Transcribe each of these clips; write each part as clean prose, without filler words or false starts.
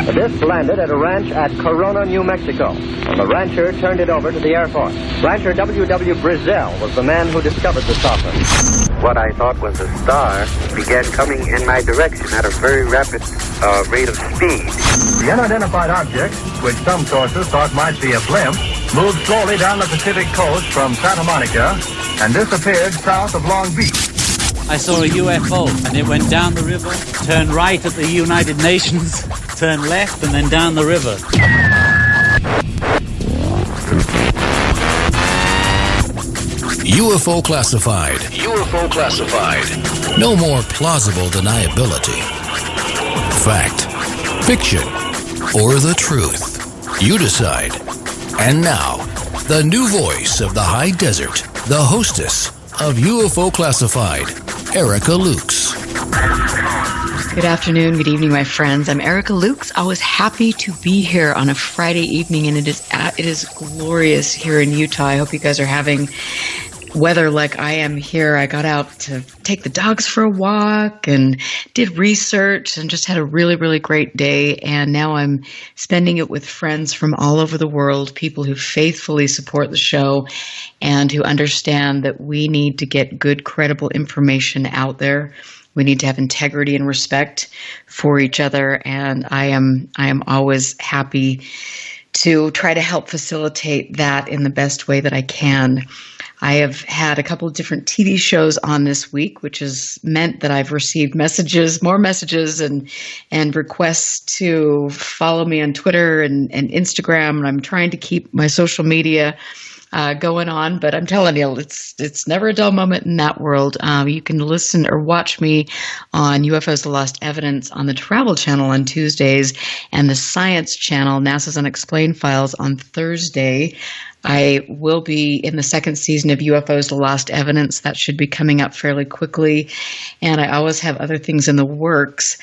The disc landed at a ranch at Corona, New Mexico, and the rancher turned it over to the Air Force. Rancher W.W. Brazil was the man who discovered the saucer. What I thought was a star began coming in my direction at a very rapid rate of speed. The unidentified object, which some sources thought might be a blimp, moved slowly down the Pacific coast from Santa Monica and disappeared south of Long Beach. I saw a UFO, and it went down the river, turned right at the United Nations, turned left, and then down the river. UFO Classified. UFO Classified. No more plausible deniability. Fact, fiction, or the truth. You decide. And now, the new voice of the high desert, the hostess of UFO Classified, Erica Lukes. Good afternoon, good evening, my friends. I'm Erica Lukes. I was happy to be here on a Friday evening, and it is glorious here in Utah. I hope you guys are having weather like I am here. I got out to take the dogs for a walk and did research and just had a really, really great day. And now I'm spending it with friends from all over the world, people who faithfully support the show and who understand that we need to get good, credible information out there. We need to have integrity and respect for each other. And I am always happy to try to help facilitate that in the best way that I can. I have had a couple of different TV shows on this week, which has meant that I've received more messages and requests to follow me on Twitter and Instagram. And I'm trying to keep my social media going on, but I'm telling you, it's never a dull moment in that world. You can listen or watch me on UFOs: The Lost Evidence on the Travel Channel on Tuesdays and the Science Channel, NASA's Unexplained Files, on Thursday. I will be in the second season of UFOs: The Lost Evidence. That should be coming up fairly quickly, and I always have other things in the works.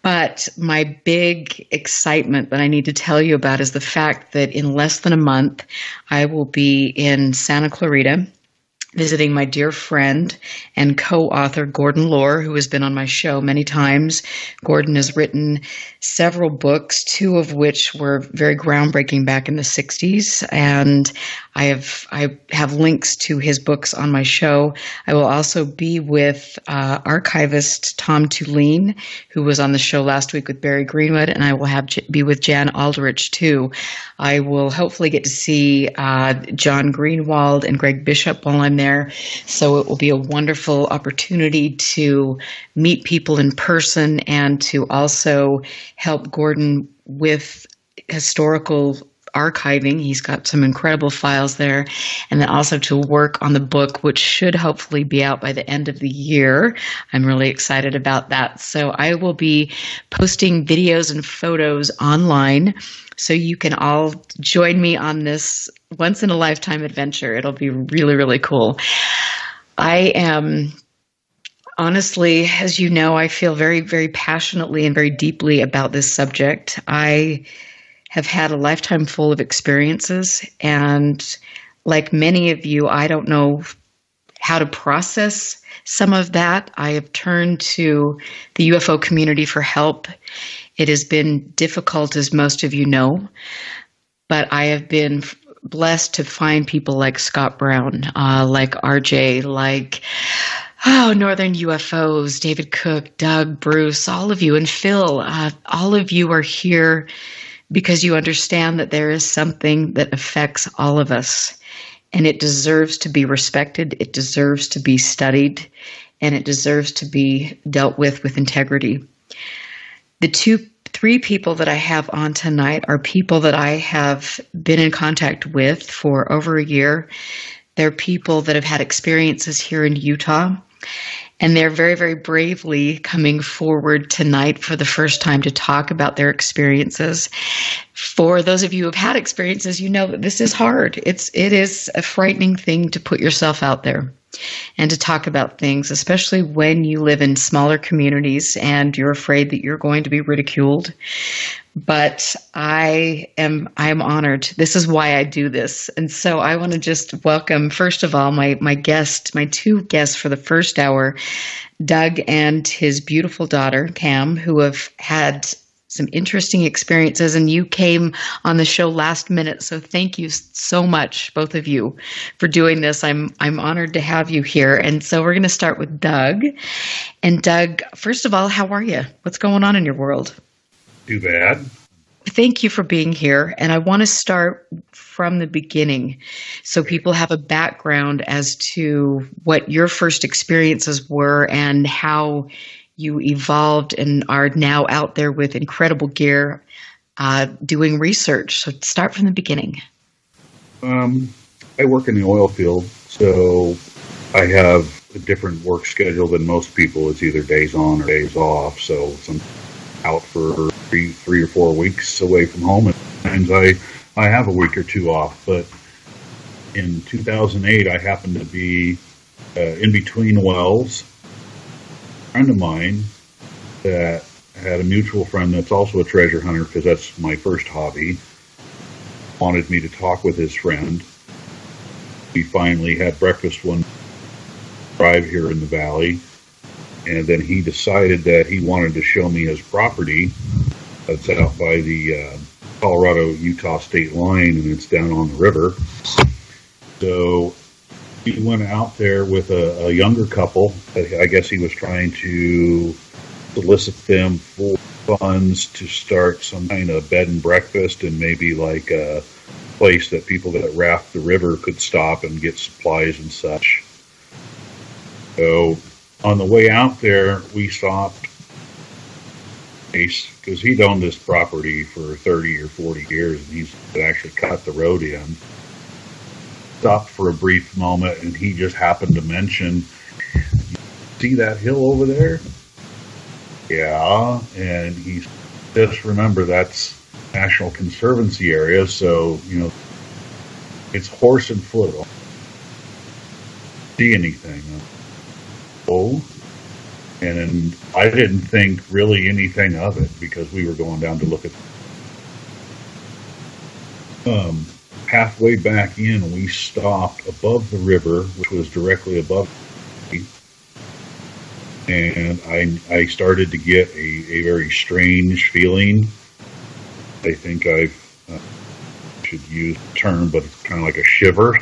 But my big excitement that I need to tell you about is the fact that in less than a month, I will be in Santa Clarita visiting my dear friend and co-author Gordon Lohr, who has been on my show many times. Gordon has written several books, two of which were very groundbreaking back in the 60s, and I have links to his books on my show. I will also be with archivist Tom Tulane, who was on the show last week with Barry Greenwood, and I will be with Jan Aldrich too. I will hopefully get to see John Greenwald and Greg Bishop while I'm there, so it will be a wonderful opportunity to meet people in person and to also help Gordon with historical archiving. He's got some incredible files there, and then also to work on the book, which should hopefully be out by the end of the year. I'm really excited about that. So I will be posting videos and photos online, so you can all join me on this once-in-a-lifetime adventure. It'll be really, really cool. I am, honestly, as you know, I feel very, very passionately and very deeply about this subject. I have had a lifetime full of experiences, and like many of you, I don't know how to process some of that. I have turned to the UFO community for help. It has been difficult, as most of you know, but I have been blessed to find people like Scott Brown, like RJ, like Northern UFOs, David Cook, Doug, Bruce, all of you, and Phil. All of you are here because you understand that there is something that affects all of us, and it deserves to be respected, it deserves to be studied, and it deserves to be dealt with integrity. The three people that I have on tonight are people that I have been in contact with for over a year. They're people that have had experiences here in Utah, and they're very, very bravely coming forward tonight for the first time to talk about their experiences. For those of you who have had experiences, you know that this is hard. It is a frightening thing to put yourself out there and to talk about things, especially when you live in smaller communities and you're afraid that you're going to be ridiculed. But I am honored. This is why I do this. And so I want to just welcome, first of all, my two guests for the first hour, Doug and his beautiful daughter, Pam, who have had some interesting experiences, and you came on the show last minute. So thank you so much, both of you, for doing this. I'm honored to have you here. And so we're going to start with Doug. And Doug, first of all, how are you? What's going on in your world? Too bad. Thank you for being here. And I want to start from the beginning so people have a background as to what your first experiences were and how you evolved and are now out there with incredible gear doing research. So start from the beginning. I work in the oil field, so I have a different work schedule than most people. It's either days on or days off. So I'm out for three or 4 weeks away from home, and sometimes I have a week or two off. But in 2008, I happened to be in between wells. A friend of mine that had a mutual friend that's also a treasure hunter, because that's my first hobby, wanted me to talk with his friend. We finally had breakfast one drive here in the valley, and then he decided that he wanted to show me his property. That's out by the Colorado-Utah state line, and it's down on the river. So he went out there with a younger couple. I guess he was trying to solicit them for funds to start some kind of bed and breakfast, and maybe like a place that people that raft the river could stop and get supplies and such. So on the way out there, we stopped, because he'd owned this property for 30 or 40 years, and he's actually cut the road in. Stopped for a brief moment, and he just happened to mention, see that hill over there? Yeah, and he just remember that's National Conservancy area, so, it's horse and foot. See anything? Oh, and I didn't think really anything of it, because we were going down to look at halfway back in, we stopped above the river, which was directly above me, and I started to get a very strange feeling. I think I should use the term, but it's kind of like a shiver.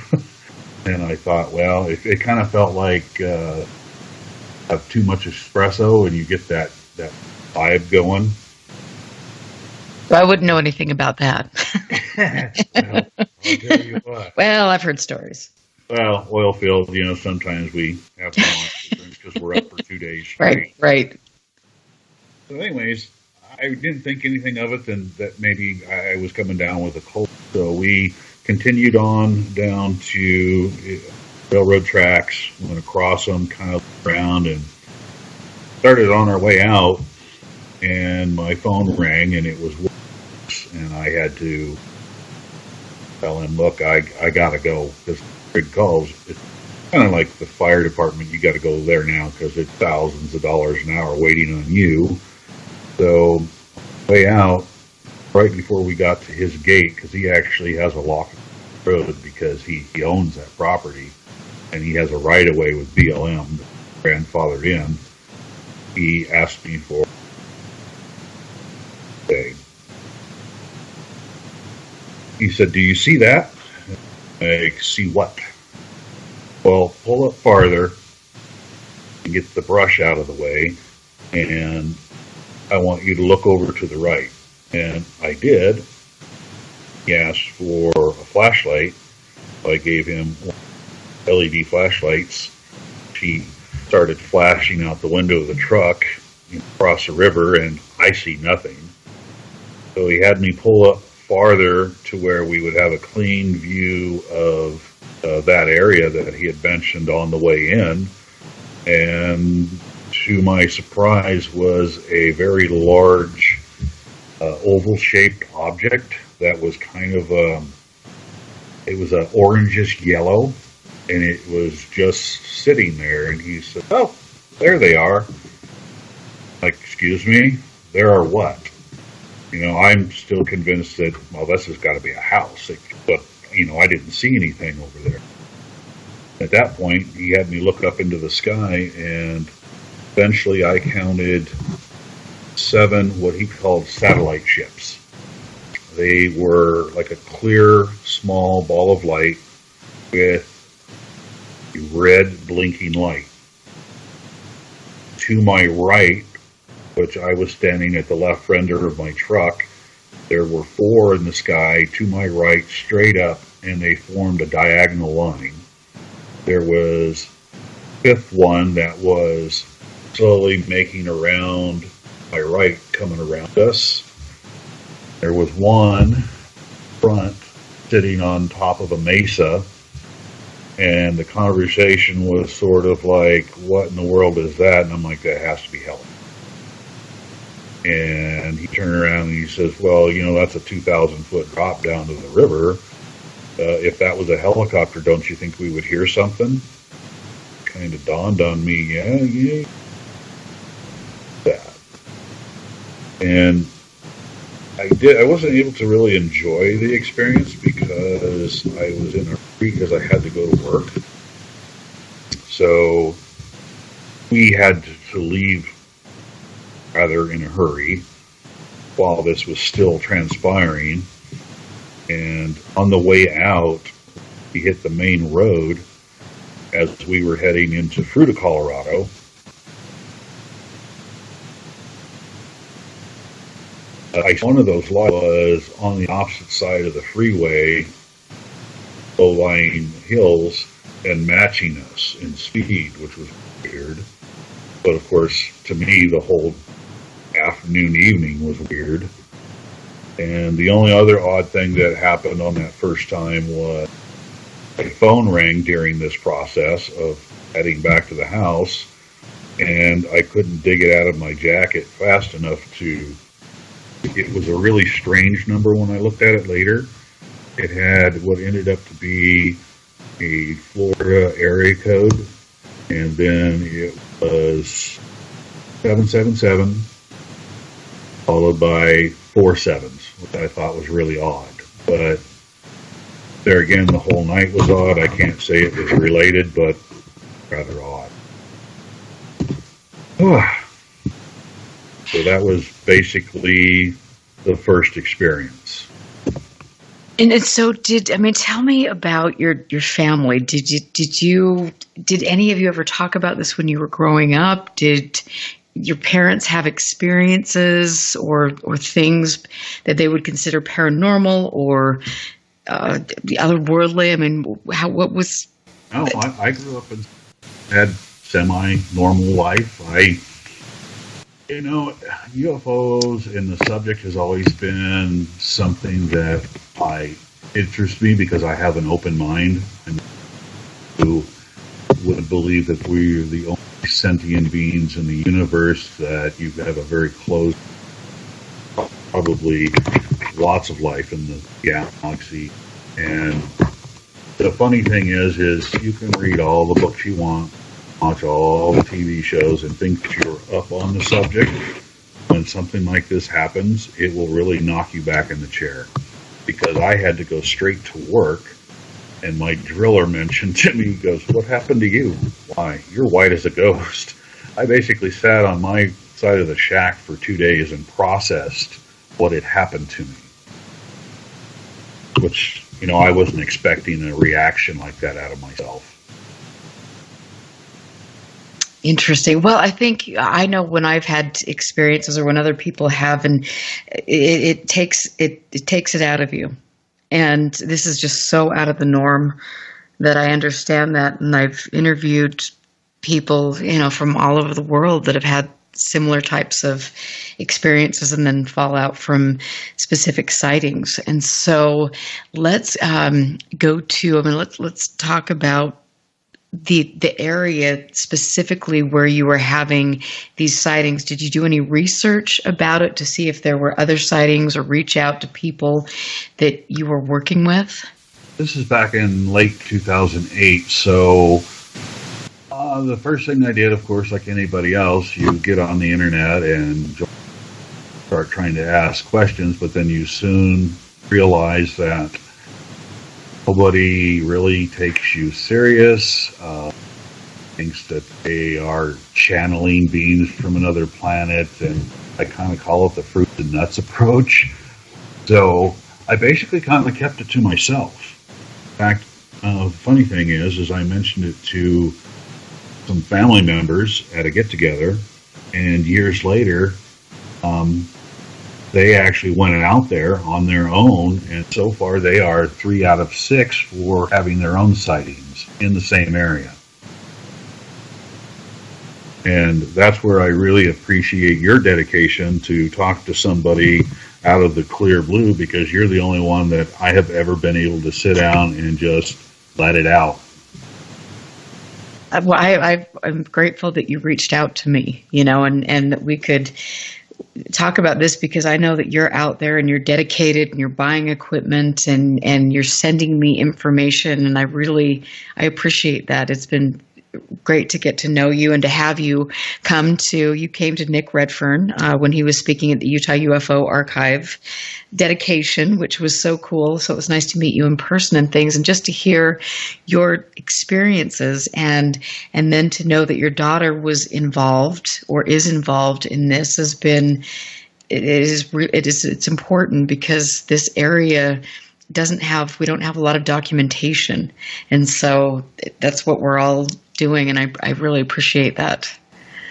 And I thought, well, it kind of felt like have too much espresso and you get that vibe going. I wouldn't know anything about that. Well, I'll tell you what. Well, I've heard stories. Well, oil field, sometimes we have to because we're up for 2 days straight. Right. So anyways, I didn't think anything of it, and that maybe I was coming down with a cold. So we continued on down to railroad tracks, went across them, kind of around, and started on our way out, and my phone rang, and it was worse, and I had to tell him, look, I gotta go, because big calls, it's kind of like the fire department, you gotta go there now, because it's thousands of dollars an hour waiting on you. So, way out, right before we got to his gate, because he actually has a lock road because he owns that property, and he has a right-of-way with BLM, grandfathered in. He asked me for a. He said, do you see that? I see what? Well, pull up farther and get the brush out of the way, and I want you to look over to the right. And I did. He asked for a flashlight. I gave him LED flashlights. He started flashing out the window of the truck across the river, and I see nothing. So he had me pull up farther to where we would have a clean view of that area that he had mentioned on the way in. And to my surprise was a very large oval-shaped object that was kind of it was an orangish yellow, and it was just sitting there. And he said, oh, there they are. Like, excuse me, there are what? I'm still convinced that, well, this has got to be a house, but I didn't see anything over there. At that point, he had me look up into the sky, and eventually I counted 7 what he called satellite ships. They were like a clear, small ball of light with a red blinking light. To my right, which I was standing at the left fender of my truck, there were 4 in the sky to my right, straight up, and they formed a diagonal line. There was a 5th one that was slowly making around my right, coming around us. There was one front sitting on top of a mesa, and the conversation was sort of like, what in the world is that? And I'm like, that has to be Helen. And he turned around and he says, well, that's a 2,000-foot drop down to the river. If that was a helicopter, don't you think we would hear something? Kind of dawned on me, yeah. That. And I wasn't able to really enjoy the experience because I was in a hurry because I had to go to work. So we had to leave rather in a hurry while this was still transpiring. And on the way out, we hit the main road as we were heading into Fruita, Colorado. One of those lots was on the opposite side of the freeway, low-lying hills, and matching us in speed, which was weird. But of course, to me, the whole afternoon, evening was weird. And the only other odd thing that happened on that first time was a phone rang during this process of heading back to the house, and I couldn't dig it out of my jacket fast enough to... It was a really strange number when I looked at it later. It had what ended up to be a Florida area code, and then it was 777, followed by 4 sevens, which I thought was really odd. But there again, the whole night was odd. I can't say it was related, but rather odd. So that was basically the first experience. And so tell me about your family. Did any of you ever talk about this when you were growing up? Did your parents have experiences or things that they would consider paranormal or the otherworldly? I mean, what was... No, I grew up and had semi-normal life. UFOs and the subject has always been something that interests me because I have an open mind and who would believe that we're the only sentient beings in the universe, that you have a very close, probably lots of life in the galaxy. And the funny thing is you can read all the books you want, watch all the TV shows, and think that you're up on the subject. When something like this happens, it will really knock you back in the chair. Because I had to go straight to work, and my driller mentioned to me, he goes, what happened to you? Why, you're white as a ghost. I basically sat on my side of the shack for 2 days and processed what had happened to me. Which, I wasn't expecting a reaction like that out of myself. Interesting. Well, I know when I've had experiences or when other people have, and it takes it out of you. And this is just so out of the norm that I understand that. And I've interviewed people, from all over the world that have had similar types of experiences and then fallout from specific sightings. And so let's let's talk about the area specifically where you were having these sightings. Did you do any research about it to see if there were other sightings or reach out to people that you were working with? This is back in late 2008. So the first thing I did, of course, like anybody else, you get on the internet and start trying to ask questions, but then you soon realize that nobody really takes you serious, thinks that they are channeling beings from another planet, and I kind of call it the fruits and nuts approach. So I basically kind of kept it to myself. In fact, the funny thing is I mentioned it to some family members at a get-together, and years later, they actually went out there on their own, and so far they are 3 out of 6 for having their own sightings in the same area. And that's where I really appreciate your dedication to talk to somebody out of the clear blue, because you're the only one that I have ever been able to sit down and just let it out. Well, I'm grateful that you reached out to me, and that we could talk about this, because I know that you're out there and you're dedicated and you're buying equipment and you're sending me information, and I appreciate that. It's been great to get to know you and to have you you came to Nick Redfern when he was speaking at the Utah UFO Archive dedication, which was so cool. So it was nice to meet you in person and things, and just to hear your experiences, and then to know that your daughter was involved or is involved in this has been, it's important, because this area we don't have a lot of documentation, and so that's what we're all doing, and I really appreciate that.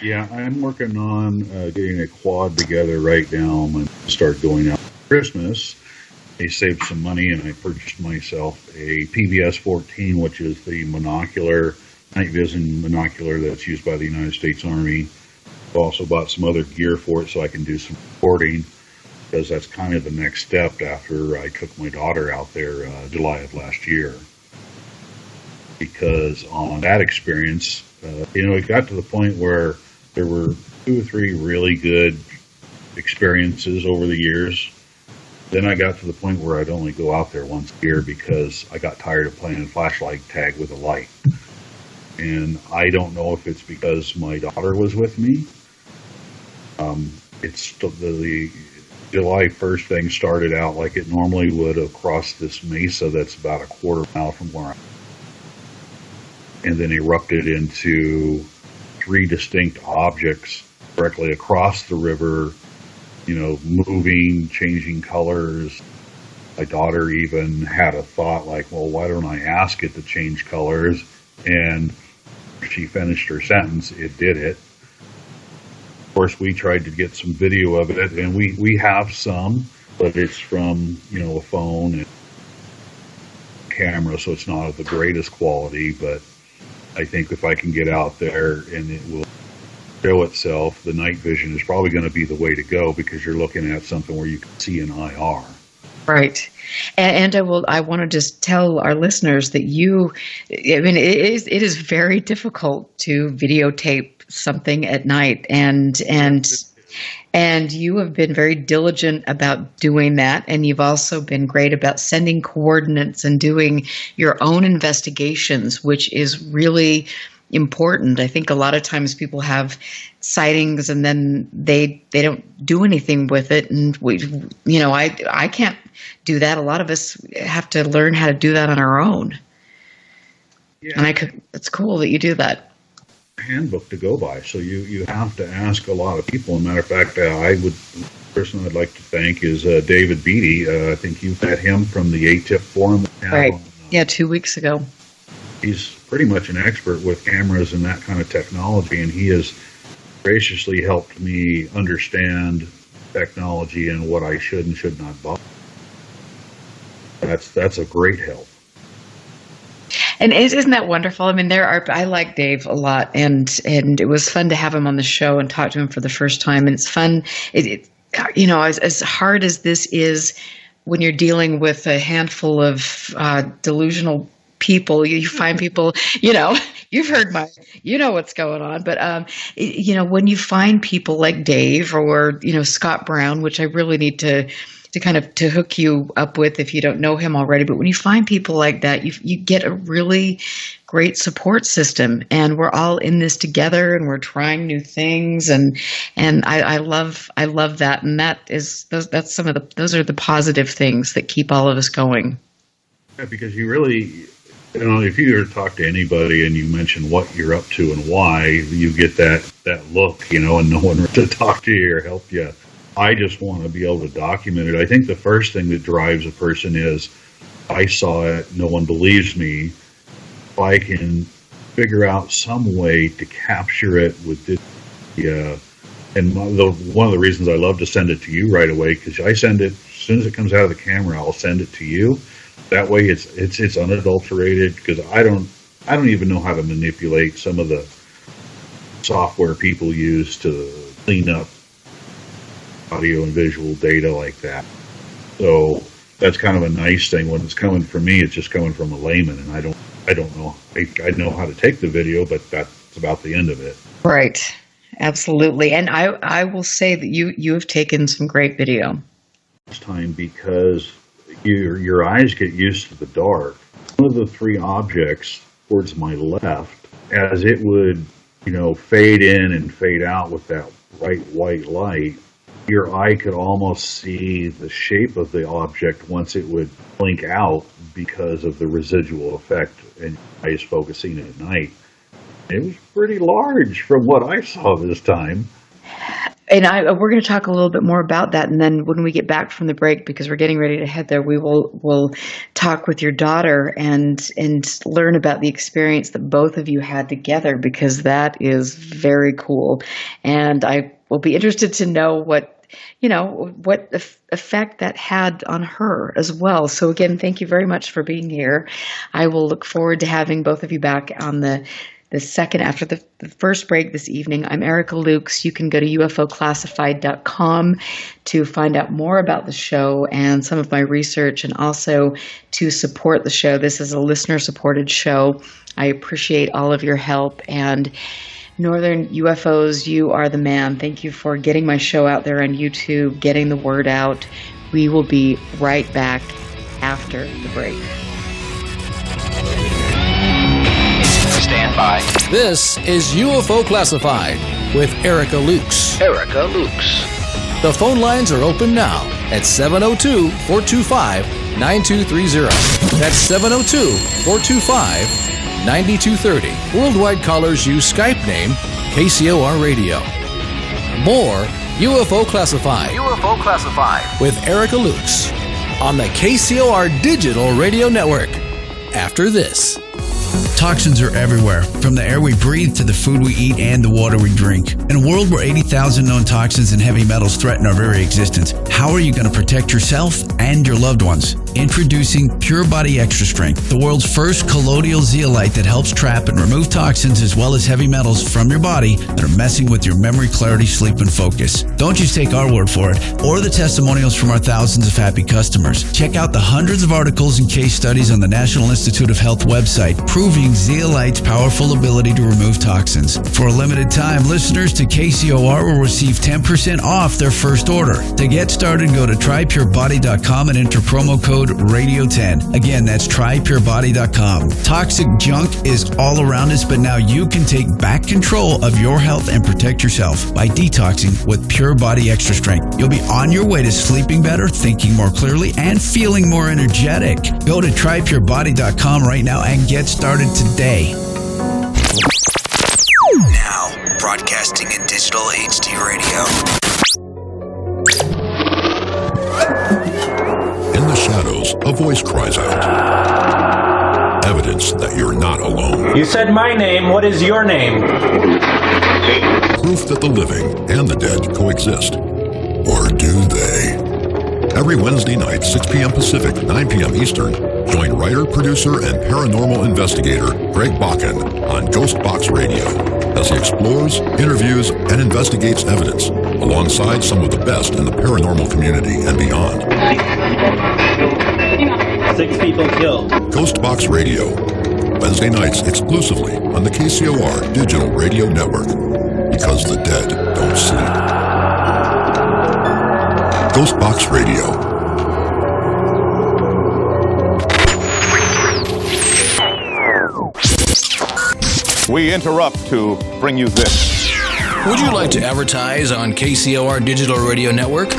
Yeah, I'm working on getting a quad together right now. I'm going to start going out for Christmas. I saved some money, and I purchased myself a PVS 14, which is the night vision monocular that's used by the United States Army. I've also bought some other gear for it so I can do some recording, because that's kind of the next step after I took my daughter out there July of last year. Because on that experience, it got to the point where there were 2 or 3 really good experiences over the years. Then I got to the point where I'd only go out there once a year because I got tired of playing flashlight tag with a light. And I don't know if it's because my daughter was with me. It's the July 1st thing started out like it normally would across this mesa that's about a quarter mile from where I'm, and then erupted into 3 distinct objects directly across the river, moving, changing colors. My daughter even had a thought like, well, why don't I ask it to change colors? And she finished her sentence, it did it. Of course, we tried to get some video of it, and we have some, but it's from, a phone and camera, so it's not of the greatest quality, but I think if I can get out there and it will show itself, the night vision is probably going to be the way to go, because you're looking at something where you can see an IR. Right. And I want to just tell our listeners that it is very difficult to videotape something at night, and you have been very diligent about doing that, and you've also been great about sending coordinates and doing your own investigations, which is really important. I think a lot of times people have sightings and then they don't do anything with it, and I can't do that. A lot of us have to learn how to do that on our own. Yeah. And it's cool that you do that. Handbook to go by, so you have to ask a lot of people. As a matter of fact, the person I'd like to thank is David Beatty. I think you met him from the ATIP forum. Right. 2 weeks ago. He's pretty much an expert with cameras and that kind of technology, and he has graciously helped me understand technology and what I should and should not buy. That's a great help. And isn't that wonderful? I mean, I like Dave a lot, and it was fun to have him on the show and talk to him for the first time. And it's fun, as hard as this is, when you're dealing with a handful of delusional people, you find people, you've heard what's going on. But, when you find people like Dave or, Scott Brown, which I really need to hook you up with if you don't know him already. But when you find people like that, you get a really great support system, and we're all in this together, and we're trying new things, and I love that, and that's those are the positive things that keep all of us going. Yeah, because you really, if you were to talk to anybody and you mention what you're up to and why, you get that look, and no one to talk to you or help you I just want to be able to document it. I think the first thing that drives a person is, I saw it, no one believes me. If I can figure out some way to capture it with this, and one of the reasons I love to send it to you right away, because I send it, as soon as it comes out of the camera, I'll send it to you. That way it's unadulterated, because I don't even know how to manipulate some of the software people use to clean up audio and visual data like that. So that's kind of a nice thing. When it's coming from me, it's just coming from a layman, and I don't know. I know how to take the video, but that's about the end of it. Right. Absolutely. And I will say that you have taken some great video. This time, because your eyes get used to the dark. One of the three objects towards my left, as it would, fade in and fade out with that bright white light, your eye could almost see the shape of the object once it would blink out because of the residual effect and your eyes focusing at night. It was pretty large from what I saw this time. And we're going to talk a little bit more about that. And then when we get back from the break, because we're getting ready to head there, we'll talk with your daughter and learn about the experience that both of you had together, because that is very cool. And I will be interested to know what effect that had on her as well. So again, thank you very much for being here. I will look forward to having both of you back on the second after the first break this evening. I'm Erica Lukes. You can go to UFOclassified.com to find out more about the show and some of my research, and also to support the show. This is a listener-supported show. I appreciate all of your help. And Northern UFOs, you are the man. Thank you for getting my show out there on YouTube, getting the word out. We will be right back after the break. Stand by. This is UFO Classified with Erica Lukes. Erica Lukes. The phone lines are open now at 702-425-9230. That's 702-425-9230. Worldwide callers use Skype name KCOR Radio. More UFO Classified. UFO Classified with Erica Lukes on the KCOR Digital Radio Network. After this. Toxins are everywhere, from the air we breathe to the food we eat and the water we drink. In a world where 80,000 known toxins and heavy metals threaten our very existence, how are you going to protect yourself and your loved ones? Introducing Pure Body Extra Strength, the world's first colloidal zeolite that helps trap and remove toxins as well as heavy metals from your body that are messing with your memory, clarity, sleep, and focus. Don't just take our word for it or the testimonials from our thousands of happy customers. Check out the hundreds of articles and case studies on the National Institute of Health website proving zeolite's powerful ability to remove toxins. For a limited time, listeners to KCOR will receive 10% off their first order. To get started, go to trypurebody.com and enter promo code RADIO10. Again, that's trypurebody.com. Toxic junk is all around us, but now you can take back control of your health and protect yourself by detoxing with Pure Body Extra Strength. You'll be on your way to sleeping better, thinking more clearly, and feeling more energetic. Go to trypurebody.com right now and get started today. Now, broadcasting in digital HD radio. In the shadows, a voice cries out. Evidence that you're not alone. You said my name. What is your name? Proof that the living and the dead coexist. Or do they? Every Wednesday night, 6 p.m. Pacific, 9 p.m. Eastern, join writer, producer, and paranormal investigator Greg Bakken on Ghost Box Radio as he explores, interviews, and investigates evidence alongside some of the best in the paranormal community and beyond. 6 people killed. Ghost Box Radio, Wednesday nights exclusively on the KCOR Digital Radio Network, because the dead don't sleep. Ghost Box Radio. We interrupt to bring you this. Would you like to advertise on KCOR Digital Radio Network?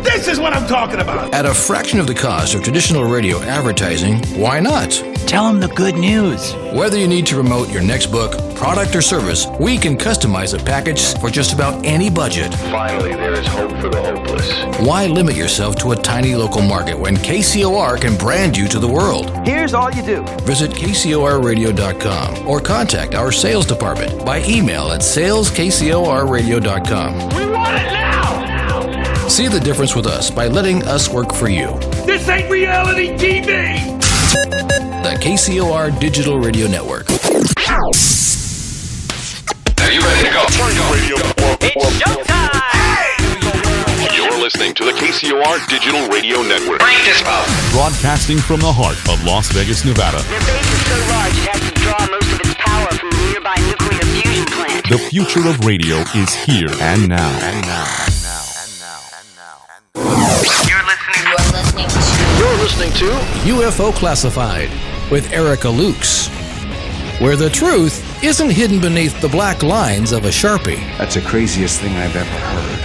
They This is what I'm talking about. At a fraction of the cost of traditional radio advertising, why not? Tell them the good news. Whether you need to promote your next book, product, or service, we can customize a package for just about any budget. Finally, there is hope for the hopeless. Why limit yourself to a tiny local market when KCOR can brand you to the world? Here's all you do. Visit KCORradio.com or contact our sales department by email at saleskcorradio.com. We want it now! See the difference with us by letting us work for you. This ain't reality TV! The KCOR Digital Radio Network. Are you ready to go? Turn your radio. It's showtime! You're listening to the KCOR Digital Radio Network. Break this up. Broadcasting from the heart of Las Vegas, Nevada. Their base is so large it has to draw most of its power from the nearby nuclear fusion plant. The future of radio is here and now. You're listening to UFO Classified with Erica Lukes, where the truth isn't hidden beneath the black lines of a Sharpie. That's the craziest thing I've ever heard.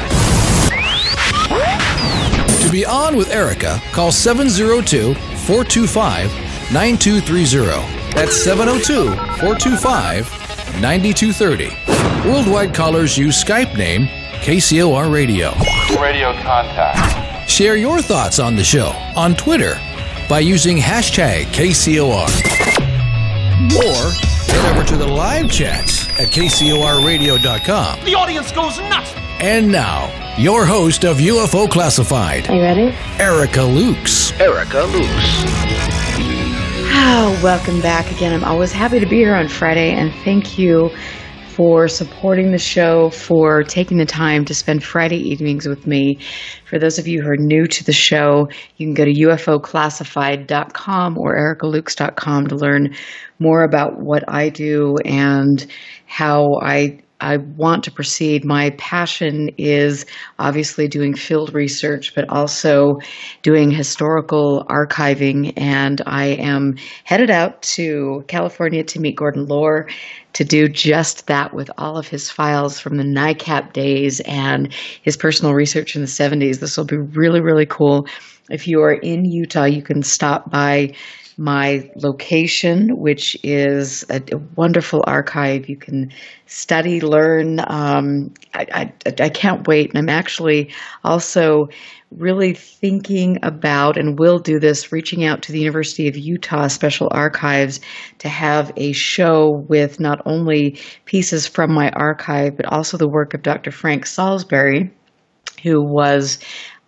To be on with Erica, call 702-425-9230. That's 702-425-9230. Worldwide callers use Skype name KCOR Radio. Radio contact. Share your thoughts on the show on Twitter by using hashtag KCOR. Or head over to the live chats at KCORradio.com. The audience goes nuts! And now, your host of UFO Classified. Are you ready? Erica Lukes. Erica Lukes. Oh, welcome back again. I'm always happy to be here on Friday, and thank you for supporting the show, for taking the time to spend Friday evenings with me. For those of you who are new to the show, you can go to ufoclassified.com or ericalukes.com to learn more about what I do and how I want to proceed. My passion is obviously doing field research, but also doing historical archiving. And I am headed out to California to meet Gordon Lohr to do just that with all of his files from the NICAP days and his personal research in the 70s. This will be really, really cool. If you are in Utah, you can stop by my location, which is a wonderful archive. You can study, learn. I can't wait. And I'm actually also really thinking about, and will do this, reaching out to the University of Utah Special Archives to have a show with not only pieces from my archive, but also the work of Dr. Frank Salisbury, who was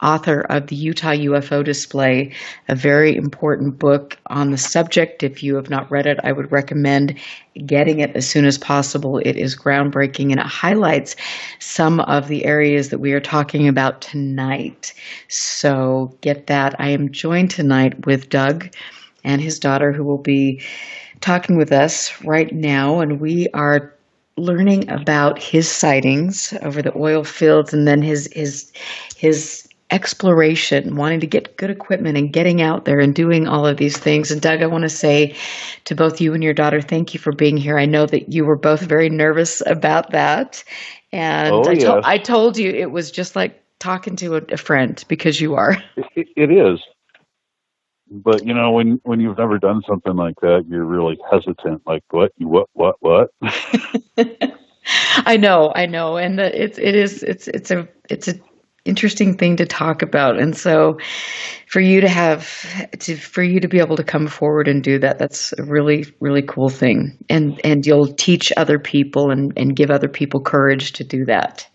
author of the Utah UFO Display, a very important book on the subject. If you have not read it, I would recommend getting it as soon as possible. It is groundbreaking and it highlights some of the areas that we are talking about tonight. So get that. I am joined tonight with Doug and his daughter, who will be talking with us right now, and we are learning about his sightings over the oil fields and then his exploration, wanting to get good equipment and getting out there and doing all of these things. And Doug, I want to say to both you and your daughter, thank you for being here. I know that you were both very nervous about that. And I told you it was just like talking to a friend, because you are. It is. But, you know, when you've never done something like that, you're really hesitant. Like, what? I know. And it's a interesting thing to talk about. And so for you to be able to come forward and do that, that's a really, really cool thing. And you'll teach other people and give other people courage to do that.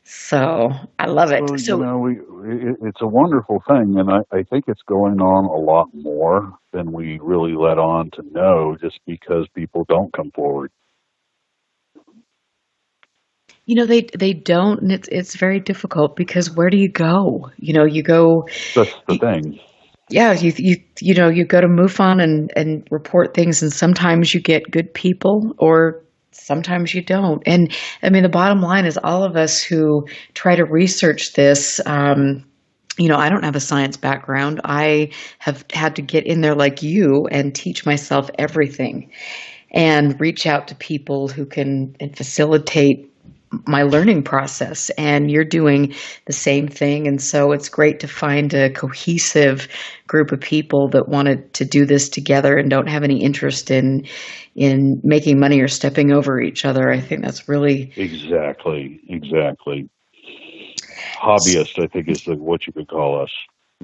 So I love it. Well, so, you know, it's a wonderful thing. And I think it's going on a lot more than we really let on to know, just because people don't come forward. You know, they don't, and it's very difficult, because where do you go? You know, you go. That's the thing. Yeah, you go to MUFON and report things, and sometimes you get good people, or sometimes you don't. And I mean, the bottom line is, all of us who try to research this, you know, I don't have a science background. I have had to get in there like you and teach myself everything, and reach out to people who can facilitate my learning process, and you're doing the same thing. And so it's great to find a cohesive group of people that wanted to do this together and don't have any interest in making money or stepping over each other. I think that's really exactly. Hobbyist, I think, is what you could call us.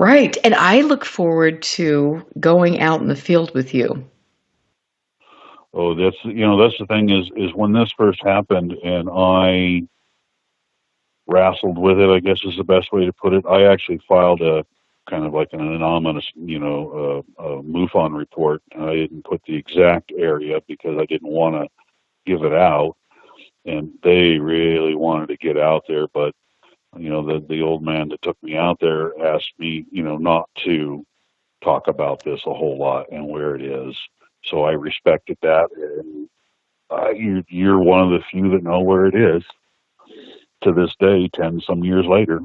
right. And I look forward to going out in the field with you. Oh, that's the thing is when this first happened and I wrestled with it, I guess is the best way to put it. I actually filed a kind of like an anonymous, MUFON report. And I didn't put the exact area because I didn't want to give it out. And they really wanted to get out there, but the old man that took me out there asked me, not to talk about this a whole lot and where it is. So I respected that, and you're one of the few that know where it is to this day, 10 some years later.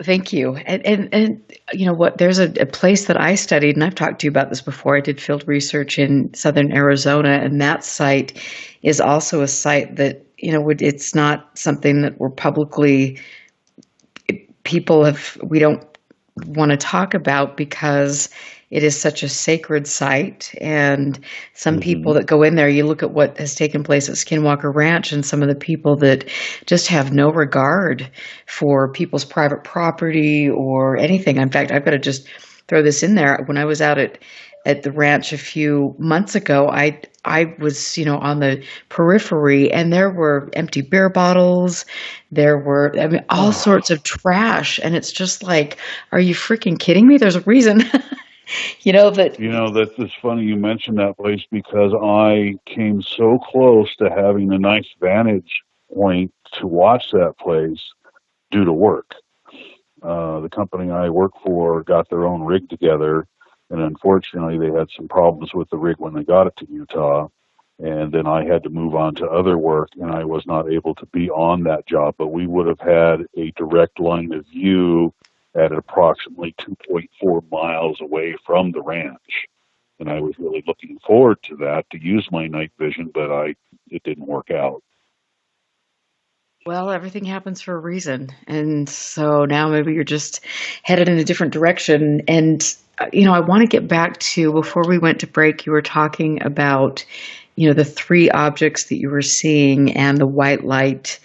Thank you. And you know what, there's a place that I studied, and I've talked to you about this before. I did field research in southern Arizona, and that site is also a site that, it's not something that we're publicly, we don't want to talk about because it is such a sacred site. And some people that go in there, you look at what has taken place at Skinwalker Ranch and some of the people that just have no regard for people's private property or anything. In fact, I've got to just throw this in there. When I was out at the ranch a few months ago, I was, on the periphery, and there were empty beer bottles. There were, all sorts of trash. And it's just like, are you freaking kidding me? There's a reason. That's funny you mentioned that place because I came so close to having a nice vantage point to watch that place due to work. The company I work for got their own rig together, and unfortunately they had some problems with the rig when they got it to Utah, and then I had to move on to other work, and I was not able to be on that job, but we would have had a direct line of view at approximately 2.4 miles away from the ranch. And I was really looking forward to that, to use my night vision, but it didn't work out. Well, everything happens for a reason. And so now maybe you're just headed in a different direction. And, I want to get back to, before we went to break, you were talking about, the three objects that you were seeing and the white light.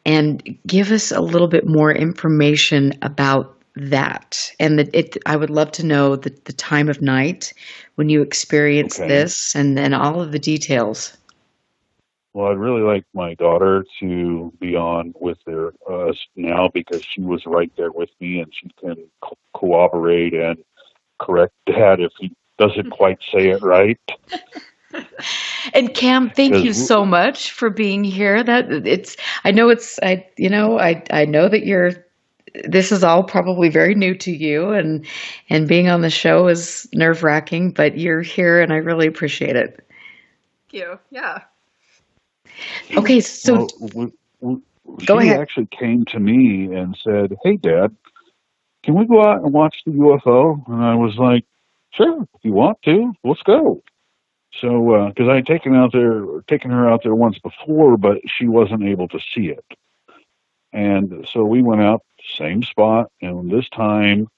And give us a little bit more information about that. And I would love to know the time of night when you experienced this, and then all of the details. Well, I'd really like my daughter to be on with us now because she was right there with me, and she can cooperate and correct Dad if he doesn't quite say it right. And Cam, thank you so much for being here. I know that this is all probably very new to you, and being on the show is nerve-wracking, but you're here and I really appreciate it. Thank you. Yeah. Okay, so go ahead. She actually came to me and said, "Hey, Dad, can we go out and watch the UFO?" And I was like, "Sure, if you want to, let's go." So, because I had taken her out there once before, but she wasn't able to see it. And so we went out, same spot, and this time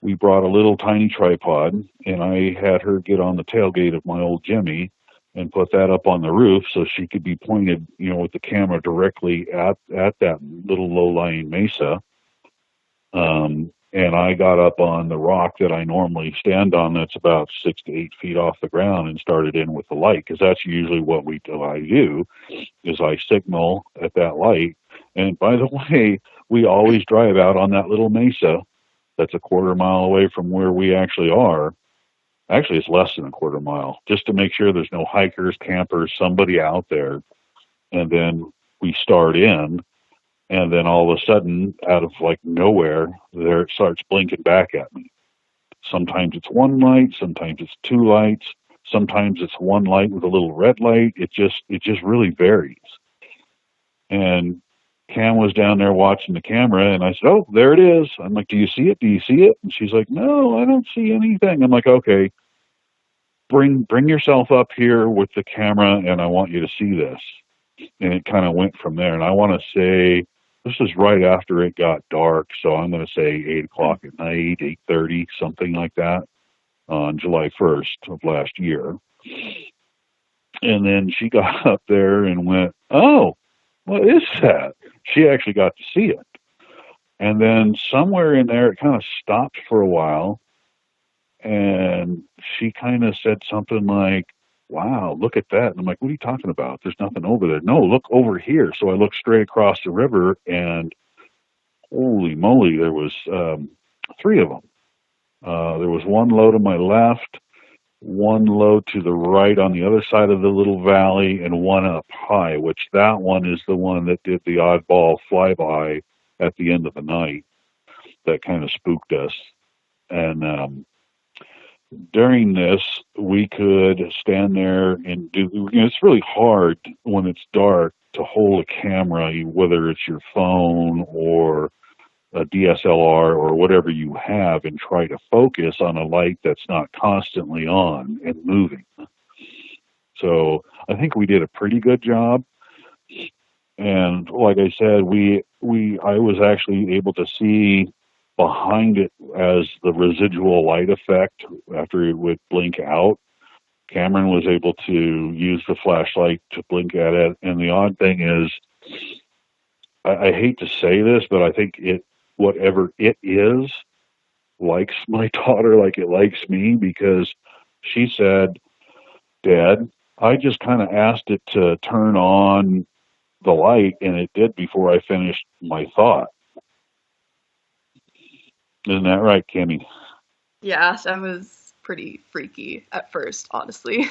we brought a little tiny tripod, and I had her get on the tailgate of my old Jimmy and put that up on the roof so she could be pointed, with the camera directly at that little low-lying mesa. And I got up on the rock that I normally stand on that's about 6 to 8 feet off the ground and started in with the light, because that's usually what I do is I signal at that light. And by the way, we always drive out on that little mesa that's a quarter mile away from where we actually are. Actually, it's less than a quarter mile, just to make sure there's no hikers, campers, somebody out there. And then we start in, and then all of a sudden, out of like nowhere, there it starts blinking back at me. Sometimes it's one light, sometimes it's two lights, sometimes it's one light with a little red light. It just really varies. And Cam was down there watching the camera, and I said, "Oh, there it is." I'm like, "Do you see it? Do you see it?" And she's like, "No, I don't see anything." I'm like, "Okay, bring yourself up here with the camera, and I want you to see this." and it kind of went from there. And I want to say this is right after it got dark, so I'm going to say 8 o'clock at night, 8:30, something like that, on July 1st of last year. And then she got up there and went, "Oh, what is that?" She actually got to see it. And then somewhere in there, it kind of stopped for a while. And she kind of said something like, "Wow, look at that." And I'm like, "What are you talking about? There's nothing over there." "No, look over here." So I looked straight across the river, and holy moly, there was 3 of them. There was one low to my left, one low to the right on the other side of the little valley, and one up high, which that one is the one that did the oddball flyby at the end of the night that kind of spooked us. And during this, we could stand there and do, it's really hard when it's dark to hold a camera, whether it's your phone or a DSLR or whatever you have, and try to focus on a light that's not constantly on and moving. So I think we did a pretty good job. And like I said, I was actually able to see behind it as the residual light effect after it would blink out. Cameron was able to use the flashlight to blink at it. And the odd thing is, I hate to say this, but I think whatever it is, likes my daughter like it likes me, because she said, "Dad, I just kind of asked it to turn on the light, and it did before I finished my thought." Isn't that right, Kimmy? Yeah, that was pretty freaky at first, honestly.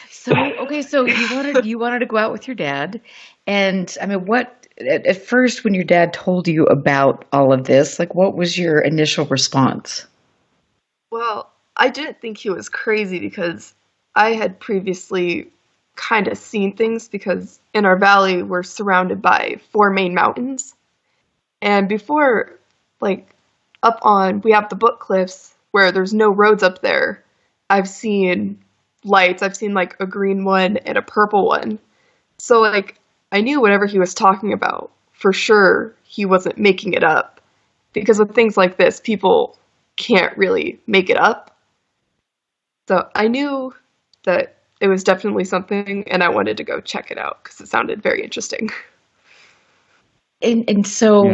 So you wanted to go out with your dad, and I mean, what at first when your dad told you about all of this, like, what was your initial response? Well, I didn't think he was crazy because I had previously kind of seen things, because in our valley we're surrounded by 4 main mountains. And before, like, we have the Book Cliffs where there's no roads up there. I've seen lights. I've seen like a green one and a purple one. So like I knew whatever he was talking about, for sure he wasn't making it up. Because with things like this, people can't really make it up. So I knew that it was definitely something, and I wanted to go check it out because it sounded very interesting. And so,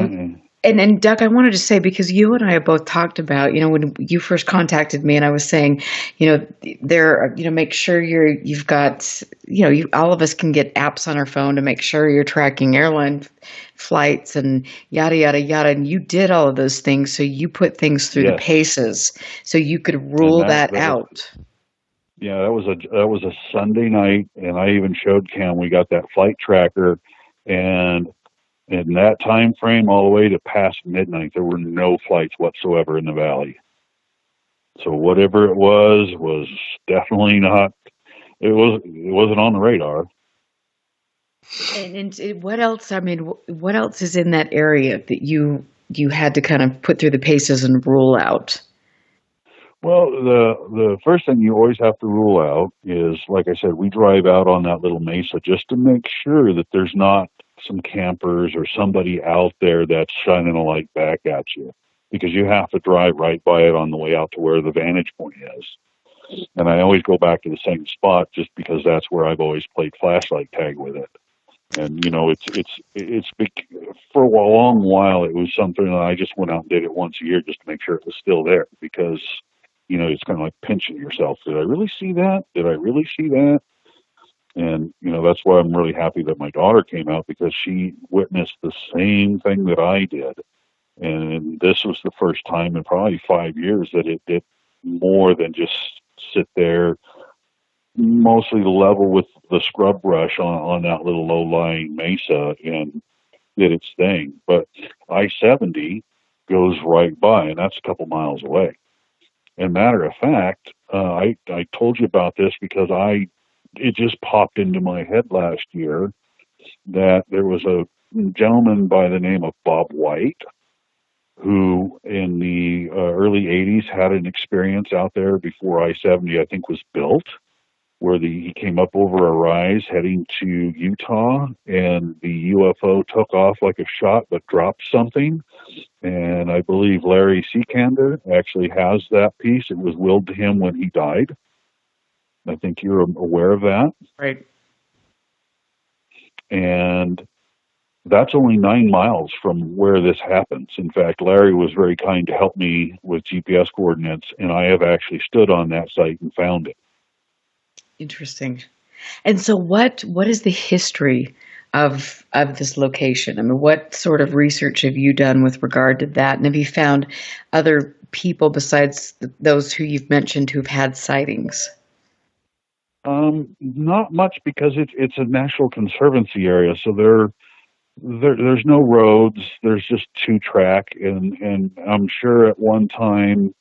and Doug, I wanted to say, because you and I have both talked about, when you first contacted me, and I was saying, make sure you've got, all of us can get apps on our phone to make sure you're tracking airline flights and yada, yada, yada. And you did all of those things. So you put things through the paces so you could rule that out. Yeah, that was a Sunday night, and I even showed Cam, we got that flight tracker, and in that time frame, all the way to past midnight, there were no flights whatsoever in the valley. So whatever it was definitely not. It wasn't on the radar. And what else? I mean, what else is in that area that you had to kind of put through the paces and rule out? Well, the first thing you always have to rule out is, like I said, we drive out on that little mesa just to make sure that there's not some campers or somebody out there that's shining a light back at you, because you have to drive right by it on the way out to where the vantage point is. And I always go back to the same spot just because that's where I've always played flashlight tag with it. And it's big, for a long while. It was something that I just went out and did it once a year just to make sure it was still there, because it's kind of like pinching yourself. Did I really see that? Did I really see that? And, that's why I'm really happy that my daughter came out, because she witnessed the same thing that I did. And this was the first time in probably 5 years that it did more than just sit there, mostly level with the scrub brush on that little low-lying mesa, and did its thing. But I-70 goes right by, and that's a couple miles away. And matter of fact, I told you about this because it just popped into my head last year that there was a gentleman by the name of Bob White who in the early 80s had an experience out there before I-70, I think, was built. where he came up over a rise heading to Utah, and the UFO took off like a shot but dropped something. And I believe Larry Seekander actually has that piece. It was willed to him when he died. I think you're aware of that. Right. And that's only 9 miles from where this happens. In fact, Larry was very kind to help me with GPS coordinates, and I have actually stood on that site and found it. Interesting. And so what is the history of this location? I mean, what sort of research have you done with regard to that? And have you found other people besides those who you've mentioned who've had sightings? Not much, because it's a National Conservancy area, so there's no roads. There's just 2-track, and I'm sure at one time,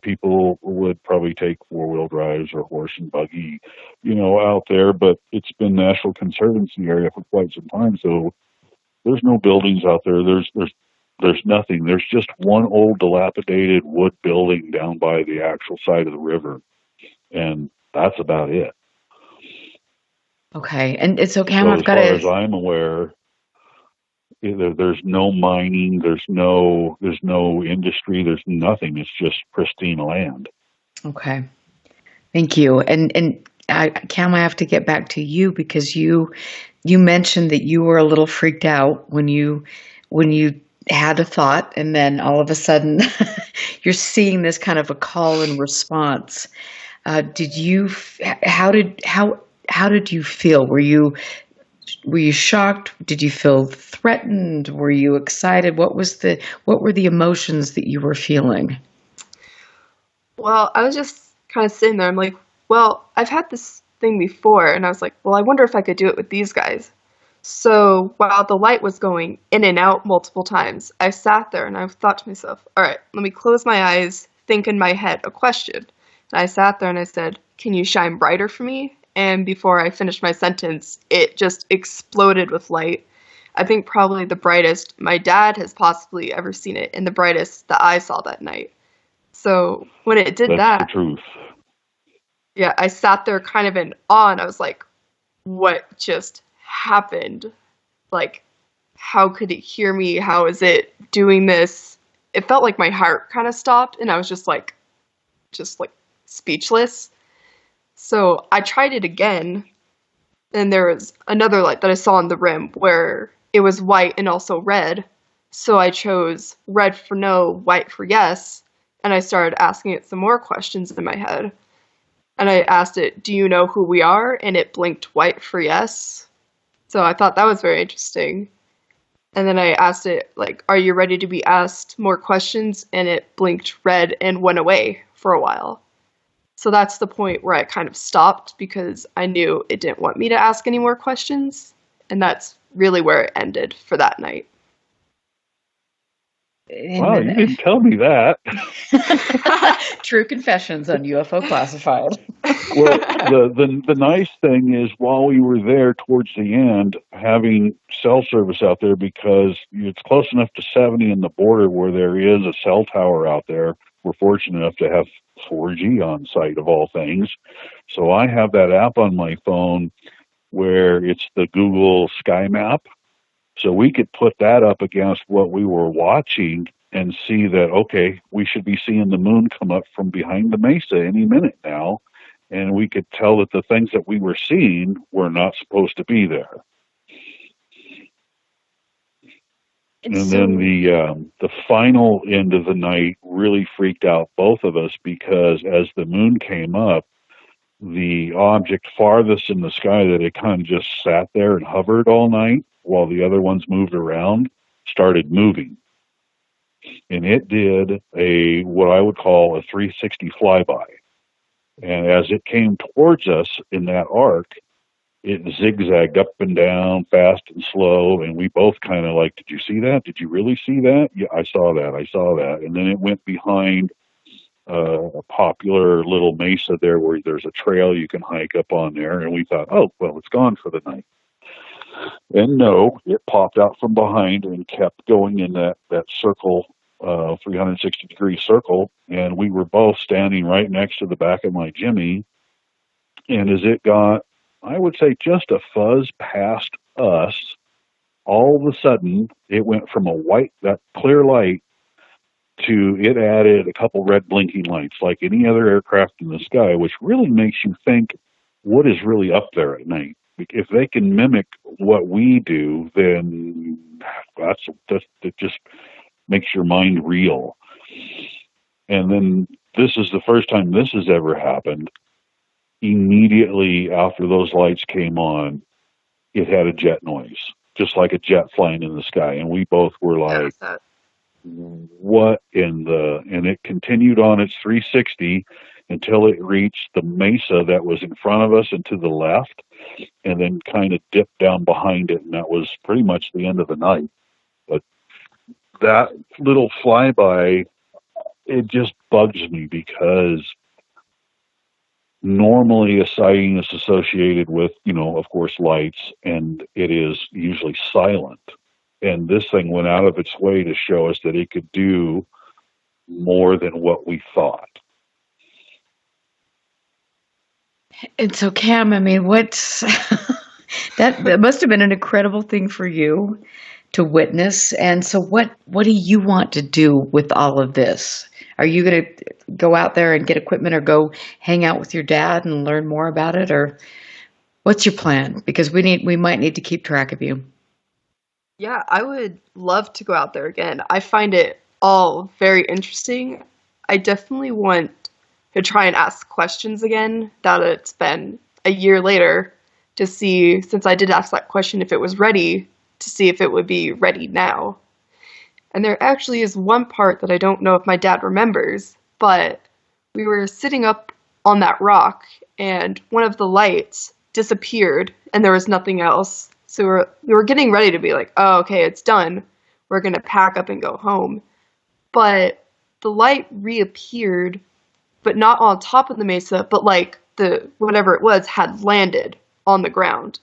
people would probably take 4-wheel drives or horse and buggy, out there, but it's been National Conservancy area for quite some time, so there's no buildings out there. There's nothing. There's just one old dilapidated wood building down by the actual side of the river, and that's about it. Okay, and so Cam, So I've as got far to. as I'm aware, there's no mining, there's no industry, there's nothing. It's just pristine land. Okay, thank you. And Cam, I have to get back to you because you mentioned that you were a little freaked out when you had a thought, and then all of a sudden you're seeing this kind of a call and response. How did you feel? Were you shocked? Did you feel threatened? Were you excited? What were the emotions that you were feeling? Well, I was just kind of sitting there. I'm like, well, I've had this thing before, and I was like, well, I wonder if I could do it with these guys. So while the light was going in and out multiple times, I sat there and I thought to myself, all right, let me close my eyes, think in my head a question. And I sat there and I said, can you shine brighter for me? And before I finished my sentence, it just exploded with light. I think probably the brightest my dad has possibly ever seen it, and the brightest that I saw that night. So when it did That's that, the truth. Yeah, I sat there kind of in awe, and I was like, what just happened? Like, how could it hear me? How is it doing this? It felt like my heart kind of stopped, and I was just like speechless. So I tried it again, and there was another light that I saw on the rim where it was white and also red. So I chose red for no, white for yes, and I started asking it some more questions in my head. And I asked it, do you know who we are? And it blinked white for yes. So I thought that was very interesting. And then I asked it, like, are you ready to be asked more questions? And it blinked red and went away for a while. So that's the point where I kind of stopped because I knew it didn't want me to ask any more questions. And that's really where it ended for that night. Wow, you didn't tell me that. True confessions on UFO Classified. Well, the nice thing is, while we were there towards the end, having cell service out there, because it's close enough to 70 in the border where there is a cell tower out there. We're fortunate enough to have 4G on site, of all things. So I have that app on my phone where it's the Google Sky Map. So we could put that up against what we were watching and see that, okay, we should be seeing the moon come up from behind the mesa any minute now. And we could tell that the things that we were seeing were not supposed to be there. And then the final end of the night really freaked out both of us, because as the moon came up, the object farthest in the sky that it kind of just sat there and hovered all night while the other ones moved around started moving. And it did what I would call a 360 flyby. And as it came towards us in that arc, it zigzagged up and down, fast and slow, and we both kind of like, did you see that? Did you really see that? Yeah, I saw that. And then it went behind a popular little mesa there where there's a trail you can hike up on there, and we thought, oh, well, it's gone for the night. And no, it popped out from behind and kept going in that circle, 360-degree circle, and we were both standing right next to the back of my Jimmy, And as it got, I would say, just a fuzz past us, all of a sudden it went from that clear light, to it added a couple red blinking lights like any other aircraft in the sky, which really makes you think, what is really up there at night? If they can mimic what we do, then that just makes your mind reel. And then this is the first time this has ever happened. Immediately after those lights came on, it had a jet noise, just like a jet flying in the sky. And we both were like, what in the... And it continued on its 360 until it reached the mesa that was in front of us and to the left, and then kind of dipped down behind it. And that was pretty much the end of the night. But that little flyby, it just bugs me, because normally a sighting is associated with, of course, lights, and it is usually silent. And this thing went out of its way to show us that it could do more than what we thought. And so, Cam, I mean, what's that must have been an incredible thing for you to witness. And so what do you want to do with all of this? Are you going to go out there and get equipment, or go hang out with your dad and learn more about it? Or what's your plan? Because we might need to keep track of you. Yeah, I would love to go out there again. I find it all very interesting. I definitely want to try and ask questions again, that it's been a year later, to see, since I did ask that question, if it was ready, to see if it would be ready now. And there actually is one part that I don't know if my dad remembers, but we were sitting up on that rock, and one of the lights disappeared, and there was nothing else. So we were getting ready to be like, oh, okay, it's done. We're going to pack up and go home. But the light reappeared, but not on top of the mesa, but like whatever it was had landed on the ground.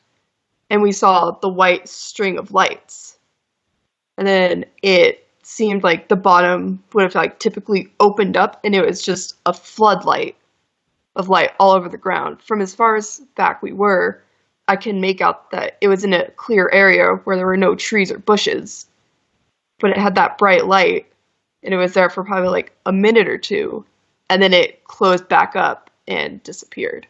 And we saw the white string of lights. And then it seemed like the bottom would have like typically opened up, and it was just a floodlight of light all over the ground. From as far as back we were, I can make out that it was in a clear area where there were no trees or bushes. But it had that bright light, and it was there for probably like a minute or two, and then it closed back up and disappeared.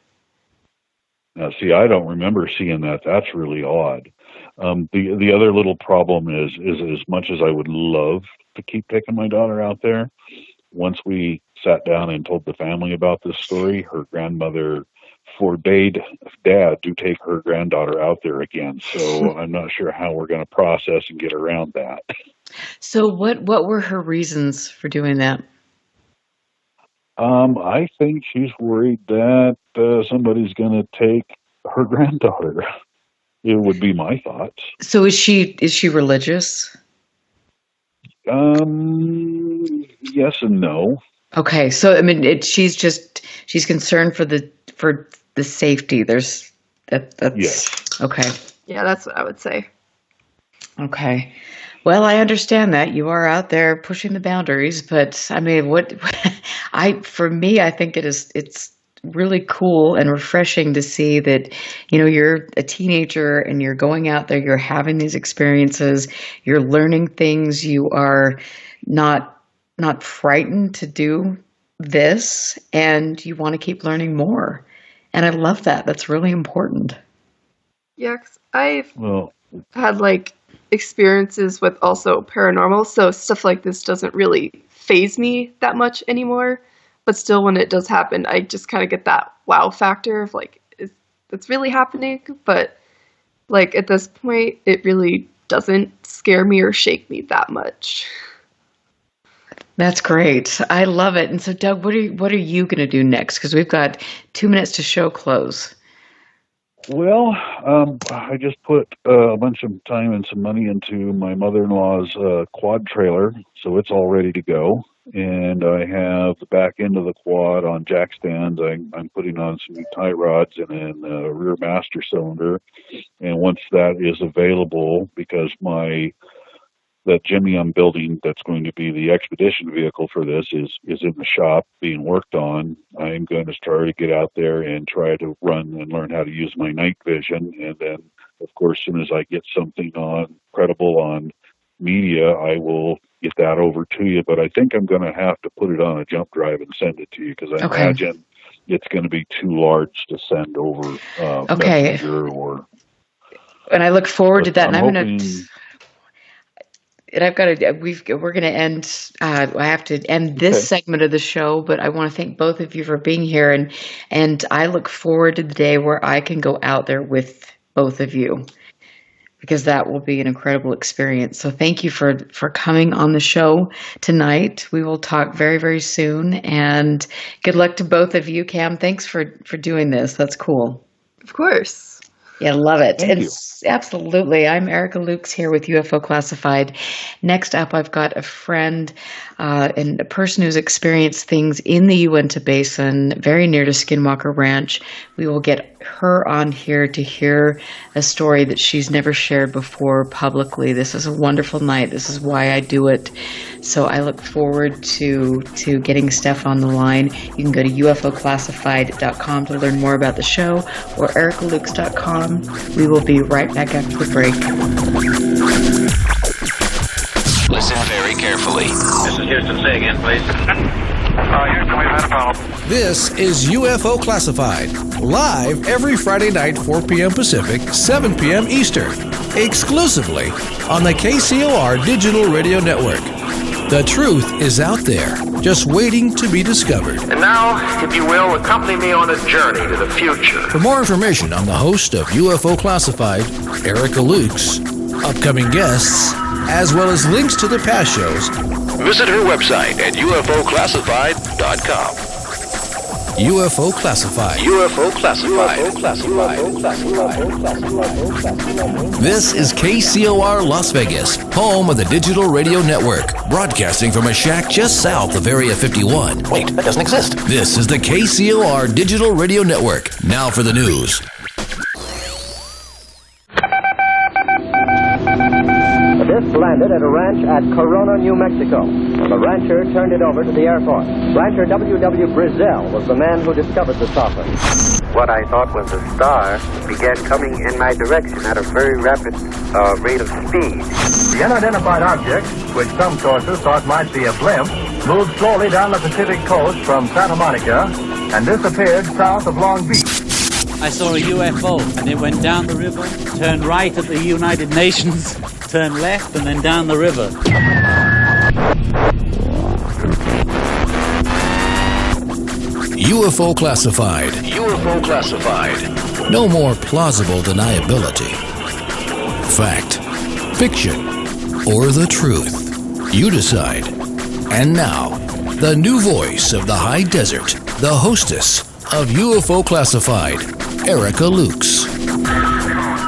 Now, see, I don't remember seeing that. That's really odd. The other little problem is as much as I would love to keep taking my daughter out there, once we sat down and told the family about this story, her grandmother forbade Dad to take her granddaughter out there again. So I'm not sure how we're going to process and get around that. So what were her reasons for doing that? I think she's worried that somebody's going to take her granddaughter. It would be my thoughts. So is she religious? Yes and no. Okay, so I mean, she's concerned for the safety. That's yes. Okay. Yeah, that's what I would say. Okay. Well, I understand that you are out there pushing the boundaries, but I mean, for me, I think it's really cool and refreshing to see that, you're a teenager and you're going out there, you're having these experiences, you're learning things, you are not frightened to do this, and you want to keep learning more. And I love that. That's really important. Yeah, 'cause I've had experiences with also paranormal, so stuff like this doesn't really faze me that much anymore. But still, when it does happen, I just kind of get that wow factor of it's really happening. But at this point, it really doesn't scare me or shake me that much. That's great. I love it. And so, Doug, what are you going to do next? Because we've got 2 minutes to show close. Well, I just put a bunch of time and some money into my mother-in-law's quad trailer, so it's all ready to go. And I have the back end of the quad on jack stands. I'm putting on some new tie rods and then a rear master cylinder. And once that is available, because my that Jimmy I'm building that's going to be the expedition vehicle for this is in the shop being worked on. I'm going to try to get out there and try to run and learn how to use my night vision. And then, of course, as soon as I get something credible on media, I will get that over to you. But I think I'm going to have to put it on a jump drive and send it to you because I imagine it's going to be too large to send over Messenger or... And I look forward to that. And I'm hoping... going to... And I've got to, we're going to end, I have to end this segment of the show, but I want to thank both of you for being here. And I look forward to the day where I can go out there with both of you, because that will be an incredible experience. So thank you for coming on the show tonight. We will talk very, very soon. And good luck to both of you. Cam, thanks for doing this. That's cool. Of course. Yeah, love it. Thank you. Absolutely. I'm Erica Lukes here with UFO Classified. Next up, I've got a friend and a person who's experienced things in the Uinta Basin, very near to Skinwalker Ranch. We will get her on here to hear a story that she's never shared before publicly. This is a wonderful night. This is why I do it. So I look forward to getting Steph on the line. You can go to ufoclassified.com to learn more about the show, or ericalukes.com. We will be right back after the break. Listen very carefully. This is Houston. Say again, please. Houston, we've had a problem. This is UFO Classified, live every Friday night, 4 p.m. Pacific, 7 p.m. Eastern, exclusively on the KCOR Digital Radio Network. The truth is out there, just waiting to be discovered. And now, if you will, accompany me on a journey to the future. For more information on the host of UFO Classified, Erica Lukes, upcoming guests, as well as links to the past shows, visit her website at ufoclassified.com. UFO Classified. UFO Classified. This is KCOR Las Vegas, home of the Digital Radio Network, broadcasting from a shack just south of Area 51. Wait, that doesn't exist. This is the KCOR Digital Radio Network. Now for the news. The disc landed at a ranch at Corona, New Mexico, and the rancher turned it over to the Air Force. Rancher W.W. Brazil was the man who discovered the saucer. What I thought was a star began coming in my direction at a very rapid rate of speed. The unidentified object, which some sources thought might be a blimp, moved slowly down the Pacific coast from Santa Monica and disappeared south of Long Beach. I saw a UFO, and it went down the river, turned right at the United Nations, turned left, and then down the river. UFO Classified. UFO Classified. No more plausible deniability. Fact, fiction, or the truth. You decide. And now, the new voice of the high desert, the hostess of UFO Classified, Erica Lukes.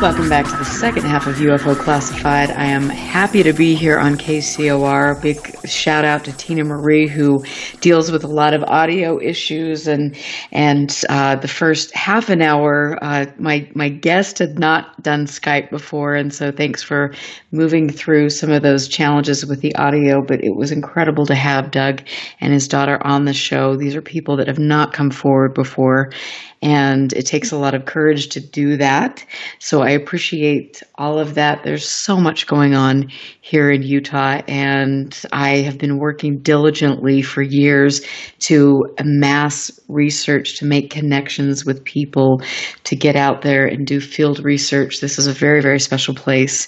Welcome back to the second half of UFO Classified. I am happy to be here on KCOR. Big shout out to Tina Marie, who deals with a lot of audio issues. And the first half an hour, my guest had not done Skype before, and so thanks for moving through some of those challenges with the audio. But it was incredible to have Doug and his daughter on the show. These are people that have not come forward before, and it takes a lot of courage to do that. So I appreciate all of that. There's so much going on here in Utah, and I have been working diligently for years to amass research, to make connections with people, to get out there and do field research. This is a very, very special place.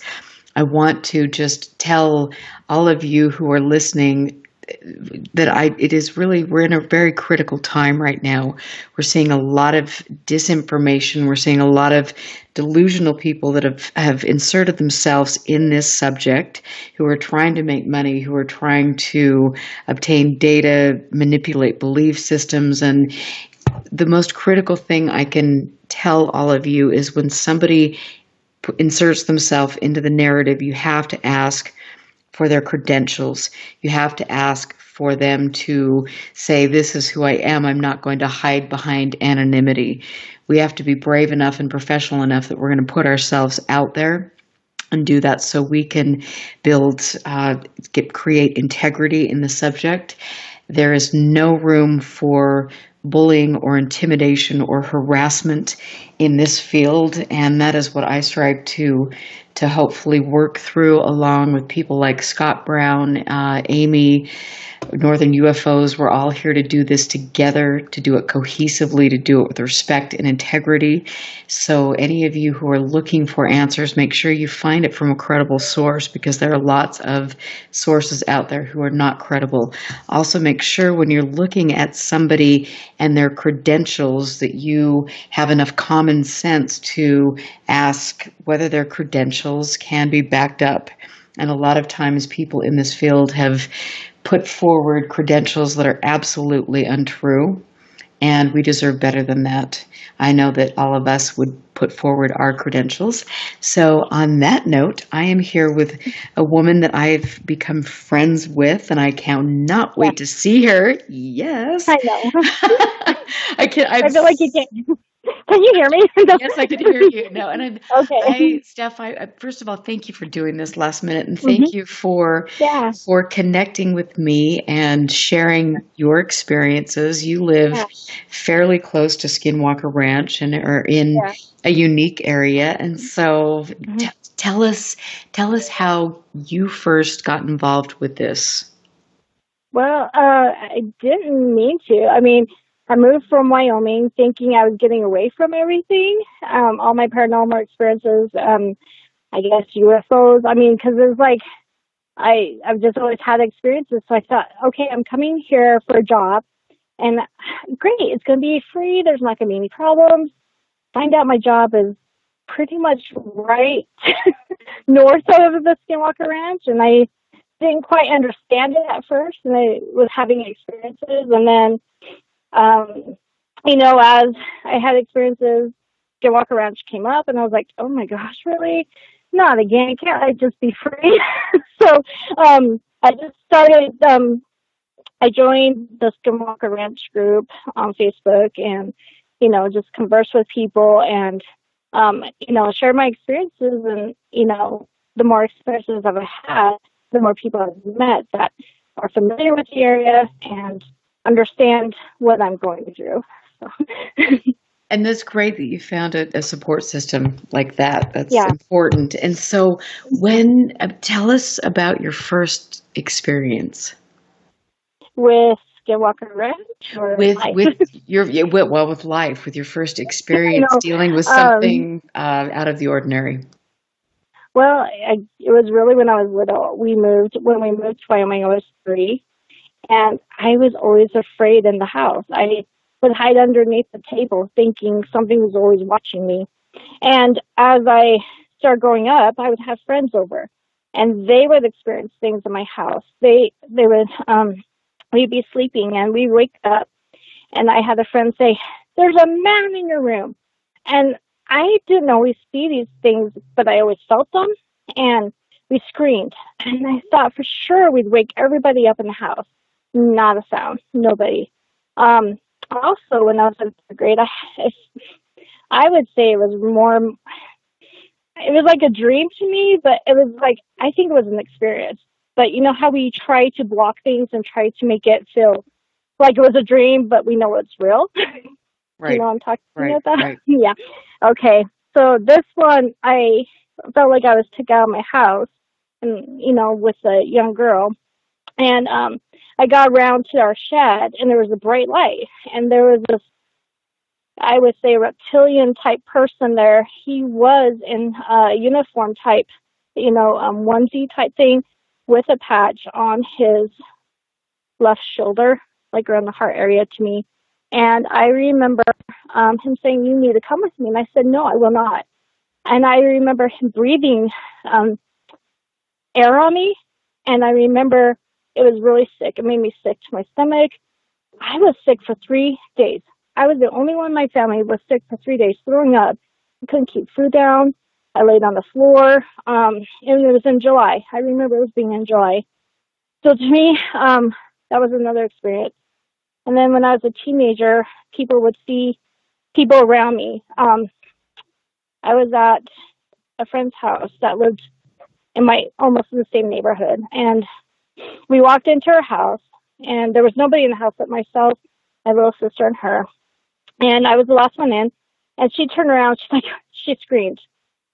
I want to just tell all of you who are listening that we're in a very critical time right now. We're seeing a lot of disinformation. We're seeing a lot of delusional people that have inserted themselves in this subject, who are trying to make money, who are trying to obtain data, manipulate belief systems. And the most critical thing I can tell all of you is when somebody inserts themselves into the narrative, you have to ask for their credentials. You have to ask for them to say, this is who I am. I'm not going to hide behind anonymity. We have to be brave enough and professional enough that we're going to put ourselves out there and do that so we can create integrity in the subject. There is no room for bullying or intimidation or harassment in this field, and that is what I strive to hopefully work through, along with people like Scott Brown, Amy, Northern UFOs. We're all here to do this together, to do it cohesively, to do it with respect and integrity. So any of you who are looking for answers, make sure you find it from a credible source, because there are lots of sources out there who are not credible. Also, make sure when you're looking at somebody and their credentials that you have enough common sense to ask whether their credentials can be backed up. And a lot of times people in this field have put forward credentials that are absolutely untrue, and we deserve better than that. I know that all of us would put forward our credentials. So on that note, I am here with a woman that I've become friends with, and I cannot wait to see her. Yes. I know. I feel like you can't. Can you hear me? Yes, I can hear you. No, and okay. Steph, I first of all, thank you for doing this last minute, and thank you for connecting with me and sharing your experiences. You live fairly close to Skinwalker Ranch and are in a unique area, and so tell us how you first got involved with this. Well, I didn't mean to. I mean, I moved from Wyoming thinking I was getting away from everything, all my paranormal experiences, I guess UFOs. I mean, because it's like I've just always had experiences. So I thought, okay, I'm coming here for a job, and great, it's going to be free. There's not going to be any problems. Find out my job is pretty much right north of the Skinwalker Ranch, and I didn't quite understand it at first, and I was having experiences, and then as I had experiences, Skinwalker Ranch came up, and I was like, oh my gosh, really? Not again. Can't I just be free? So I just started, I joined the Skinwalker Ranch group on Facebook, and, just converse with people and, share my experiences. And, the more experiences I've had, the more people I've met that are familiar with the area and understand what I'm going through. So. And that's great that you found a support system like that. That's important. And so tell us about your first experience. With Skinwalker Ranch or with life? with life, with your first experience dealing with something out of the ordinary. Well, it was really when I was little. When we moved to Wyoming, I was 3. And I was always afraid in the house. I would hide underneath the table thinking something was always watching me. And as I started growing up, I would have friends over, and they would experience things in my house. They would, we'd be sleeping, and we'd wake up, and I had a friend say, there's a man in your room. And I didn't always see these things, but I always felt them, and we screamed. And I thought for sure we'd wake everybody up in the house. Not a sound, nobody. Also, when I was in 3rd grade, I would say it was like a dream to me, but it was like, I think it was an experience. But you know how we try to block things and try to make it feel like it was a dream, but we know it's real? Right. You know what I'm talking about? Right. Yeah. Okay. So this one, I felt like I was took out of my house, and with a young girl. And I got around to our shed, and there was a bright light, and there was this, I would say, reptilian type person there. He was in a uniform type, onesie type thing, with a patch on his left shoulder, like around the heart area to me. And I remember him saying, you need to come with me. And I said, no, I will not. And I remember him breathing air on me. And I remember it was really sick. It made me sick to my stomach. I was sick for 3 days. I was the only one in my family who was sick for 3 days, throwing up. I couldn't keep food down. I laid on the floor. And it was in July. I remember it was being in July. So to me, that was another experience. And then when I was a teenager, people would see people around me. I was at a friend's house that lived almost in the same neighborhood. And we walked into her house, and there was nobody in the house but myself, my little sister, and her. And I was the last one in. And she turned around. She screamed,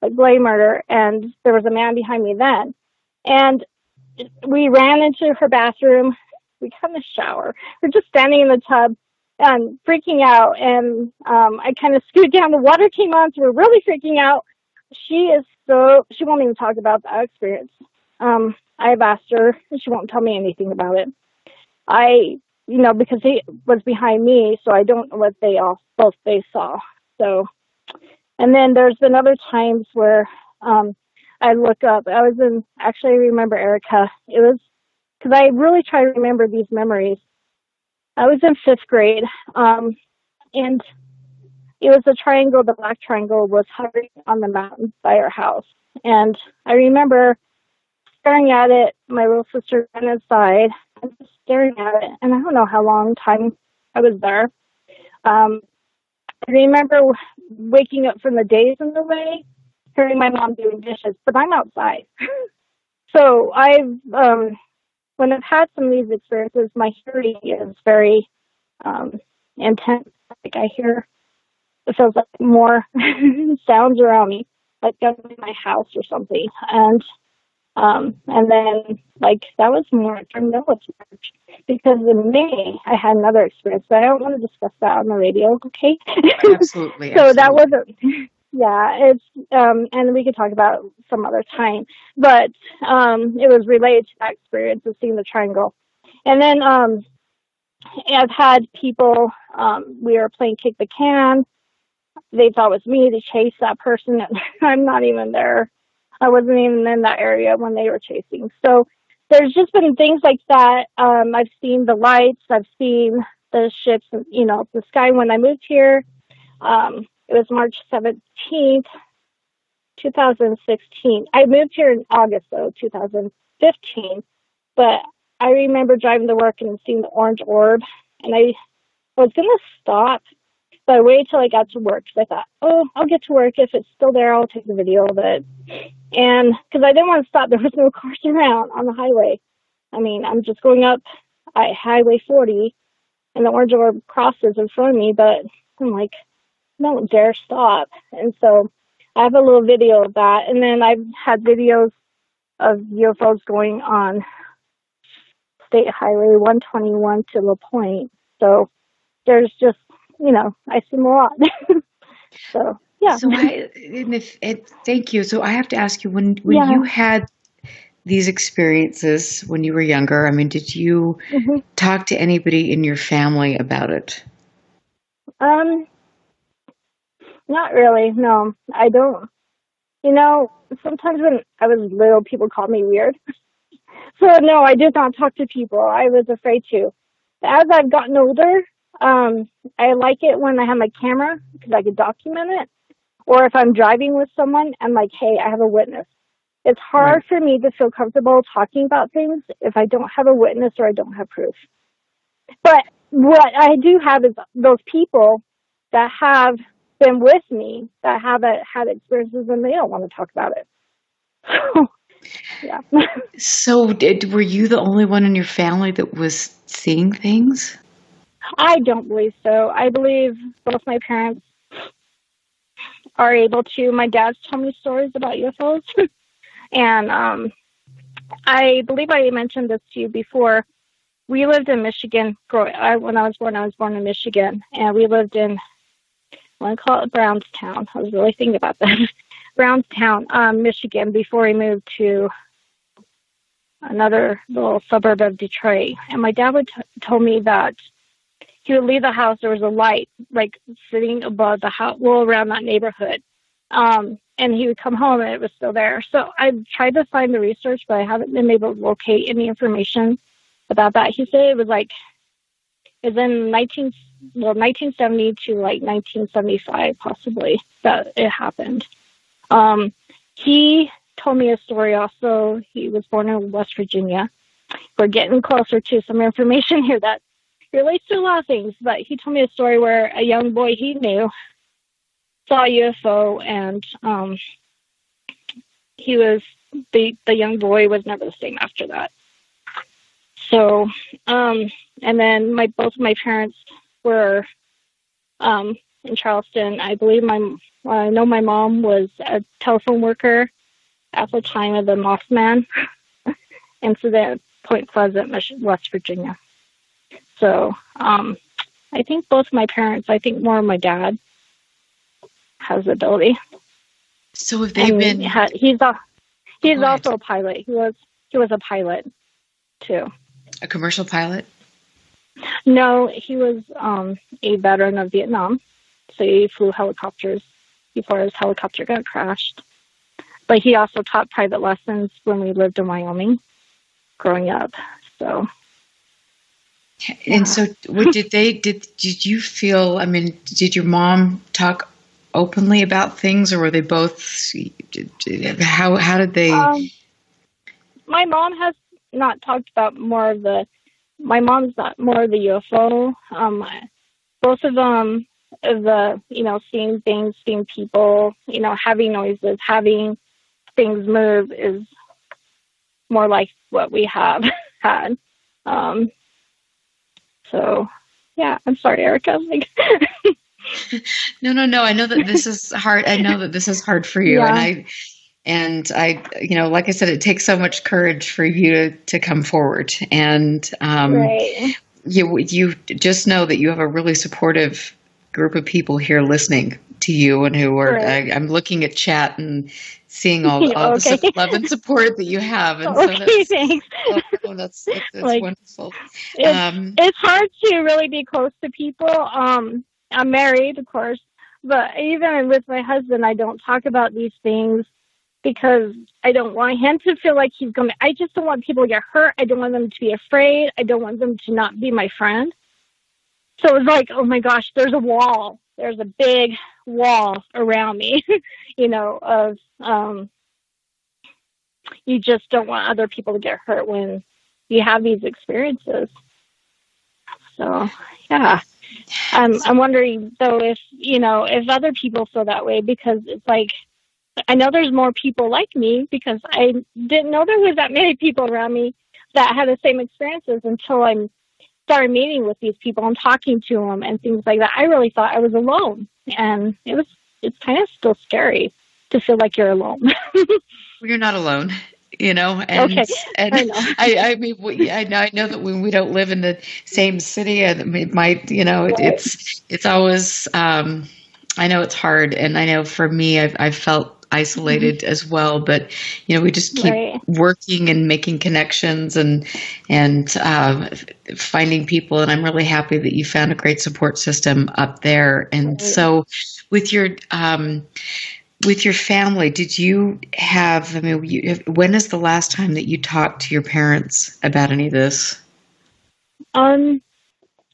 like bloody murder. And there was a man behind me then. And we ran into her bathroom. We got in the shower. We're just standing in the tub and freaking out. And I kind of scooted down. The water came on, so we're really freaking out. She won't even talk about that experience. I've asked her, and she won't tell me anything about it. Because he was behind me, so I don't know what both saw. So, and then there's been other times where I look up. I remember, Erica. It was because I really try to remember these memories. I was in 5th grade, and it was a triangle. The black triangle was hovering on the mountain by our house, and I remember staring at it. My little sister ran inside. I was staring at it, and I don't know how long time I was there. I remember waking up from the daze in the way, hearing my mom doing dishes, but I'm outside. So when I've had some of these experiences, my hearing is very intense. Like it feels like more sounds around me, like I'm in my house or something. And then, that was more during military, because in May, I had another experience, but I don't want to discuss that on the radio, okay? Absolutely. So that wasn't, and we could talk about some other time, but it was related to that experience of seeing the triangle. And then I've had people, we were playing kick the can, they thought it was me to chase that person, and I'm not even there. I wasn't even in that area when they were chasing. So there's just been things like that. I've seen the lights. I've seen the ships, the sky. When I moved here, it was March 17th, 2016. I moved here in August, 2015. But I remember driving to work and seeing the orange orb. And I was going to stop. So I waited till I got to work, because I thought, I'll get to work. If it's still there, I'll take the video of it. And because I didn't want to stop, there was no cars around on the highway. I mean, I'm just going up Highway 40, and the orange orb crosses in front of me, but I'm like, don't dare stop. And so I have a little video of that. And then I've had videos of UFOs going on State Highway 121 to La Pointe. So there's just, I see them a lot. So, yeah. So thank you. So I have to ask you, when you had these experiences when you were younger, did you talk to anybody in your family about it? Not really. No, I don't. Sometimes when I was little, people called me weird. So no, I did not talk to people. I was afraid to. As I've gotten older, I like it when I have my camera, because I could document it. Or if I'm driving with someone, I'm like, hey, I have a witness. It's hard for me to feel comfortable talking about things if I don't have a witness or I don't have proof. But what I do have is those people that have been with me, that haven't had experiences, and they don't want to talk about it. So, yeah. So were you the only one in your family that was seeing things? I don't believe so. I believe both my parents are able to. My dad's told me stories about UFOs. And I believe I mentioned this to you before. We lived in Michigan. When I was born in Michigan. And we lived in, I want to call it Brownstown. I was really thinking about that. Brownstown, Michigan, before we moved to another little suburb of Detroit. And my dad told me that he would leave the house. There was a light, sitting above the house, around that neighborhood. And he would come home and it was still there. So I tried to find the research, but I haven't been able to locate any information about that. He said it was in 1970 to 1975, possibly, that it happened. He told me a story also. He was born in West Virginia. We're getting closer to some information here that relates to a lot of things, but he told me a story where a young boy he knew saw a UFO, and he was the young boy was never the same after that. So, and then both of my parents were in Charleston. I know my mom was a telephone worker at the time of the Mothman incident, Point Pleasant, West Virginia. So, I think both my parents, I think more my dad has the ability. So have they been? He's also a pilot. He was a pilot too. A commercial pilot? No, he was a veteran of Vietnam. So he flew helicopters before his helicopter got crashed. But he also taught private lessons when we lived in Wyoming growing up. So. And so, what did you feel? I mean, did your mom talk openly about things, or were they both? How did they? My mom has not talked about more of the. My mom's not more of the UFO. Both of them, seeing things, seeing people, having noises, having things move is more like what we have had. So, yeah, I'm sorry, Erica. No. I know that this is hard. I know that this is hard for you, yeah. and I, like I said, it takes so much courage for you to come forward, and right. you just know that you have a really supportive group of people here listening to you, and who are. Right. I'm looking at chat and seeing all okay. the love and support that you have, and okay, thanks. That's like, wonderful. It's hard to really be close to people. I'm married, of course, but even with my husband, I don't talk about these things because I don't want him to feel like he's going to. I just don't want people to get hurt. I don't want them to be afraid. I don't want them to not be my friend. So it's like, oh my gosh, there's a wall. There's a big wall around me, of you just don't want other people to get hurt when you have these experiences. So, yeah. I'm wondering, though, if other people feel that way, because it's like, I know there's more people like me, because I didn't know there was that many people around me that had the same experiences until I started meeting with these people and talking to them and things like that. I really thought I was alone, and it's kind of still scary to feel like you're alone. Well, you're not alone. And, okay. and I mean, I know that when we don't live in the same city, it might, it's always, I know it's hard. And I know for me, I've felt isolated as well, but, we just keep working and making connections and finding people. And I'm really happy that you found a great support system up there. And so with your family, did you have, when is the last time that you talked to your parents about any of this? Oh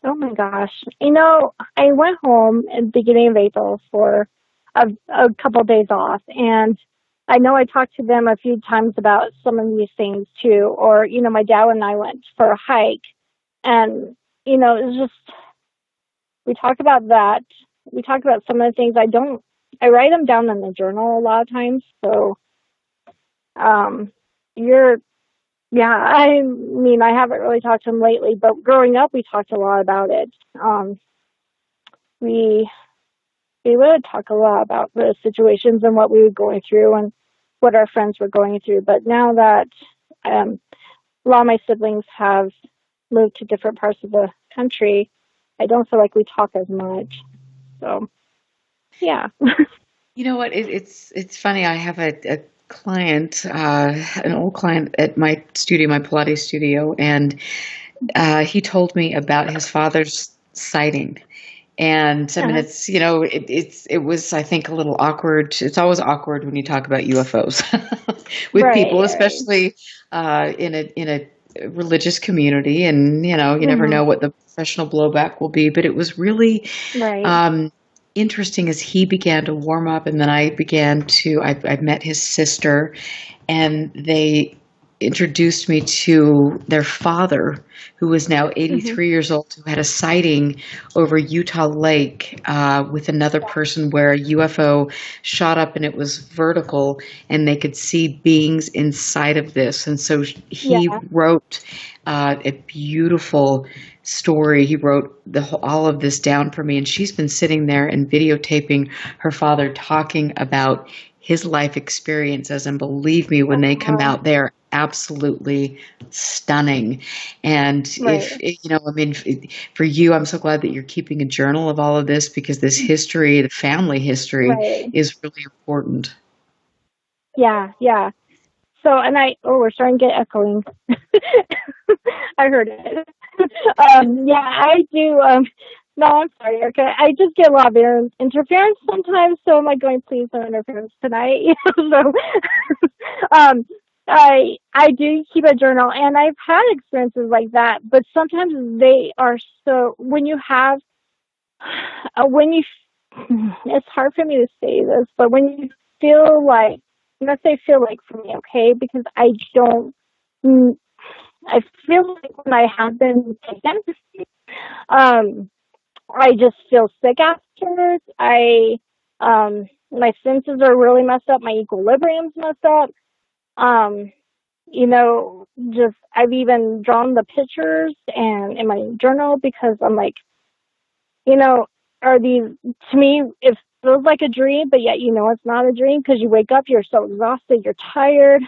my gosh. I went home at the beginning of April for a couple of days off, and I know I talked to them a few times about some of these things too, or, my dad and I went for a hike, and, it was just, we talked about that. We talked about some of the things I write them down in the journal a lot of times. So, I haven't really talked to him lately, but growing up, we talked a lot about it. We would talk a lot about the situations and what we were going through and what our friends were going through. But now that a lot of my siblings have moved to different parts of the country, I don't feel like we talk as much. So, yeah. You know what? It's funny. I have a client, an old client at my studio, my Pilates studio, and he told me about his father's sighting. And I mean, it was, I think, a little awkward. It's always awkward when you talk about UFOs with people, especially in a religious community. And, you never know what the professional blowback will be. But it was really interesting as he began to warm up. And then I met his sister, and they introduced me to their father, who was now 83 years old, who had a sighting over Utah Lake with another person where a UFO shot up and it was vertical and they could see beings inside of this. And so he wrote a beautiful story. He wrote all of this down for me, and she's been sitting there and videotaping her father talking about his life experiences. And believe me, when they come out, they're absolutely stunning. And for you, I'm so glad that you're keeping a journal of all of this, because this history, the family history, is really important. Yeah. So, and we're starting to get echoing. I heard it. I do. No, I'm sorry, Erica. I just get a lot of interference sometimes, so I'm like going, please no interference tonight. So, I do keep a journal, and I've had experiences like that, but sometimes they are so, it's hard for me to say this, but when you feel like, let's say feel like for me, okay, because I feel like when I have been taken, I just feel sick afterwards. My senses are really messed up. My equilibrium's messed up. I've even drawn the pictures and in my journal, because I'm like, to me, it feels like a dream, but yet, it's not a dream, because you wake up, you're so exhausted, you're tired.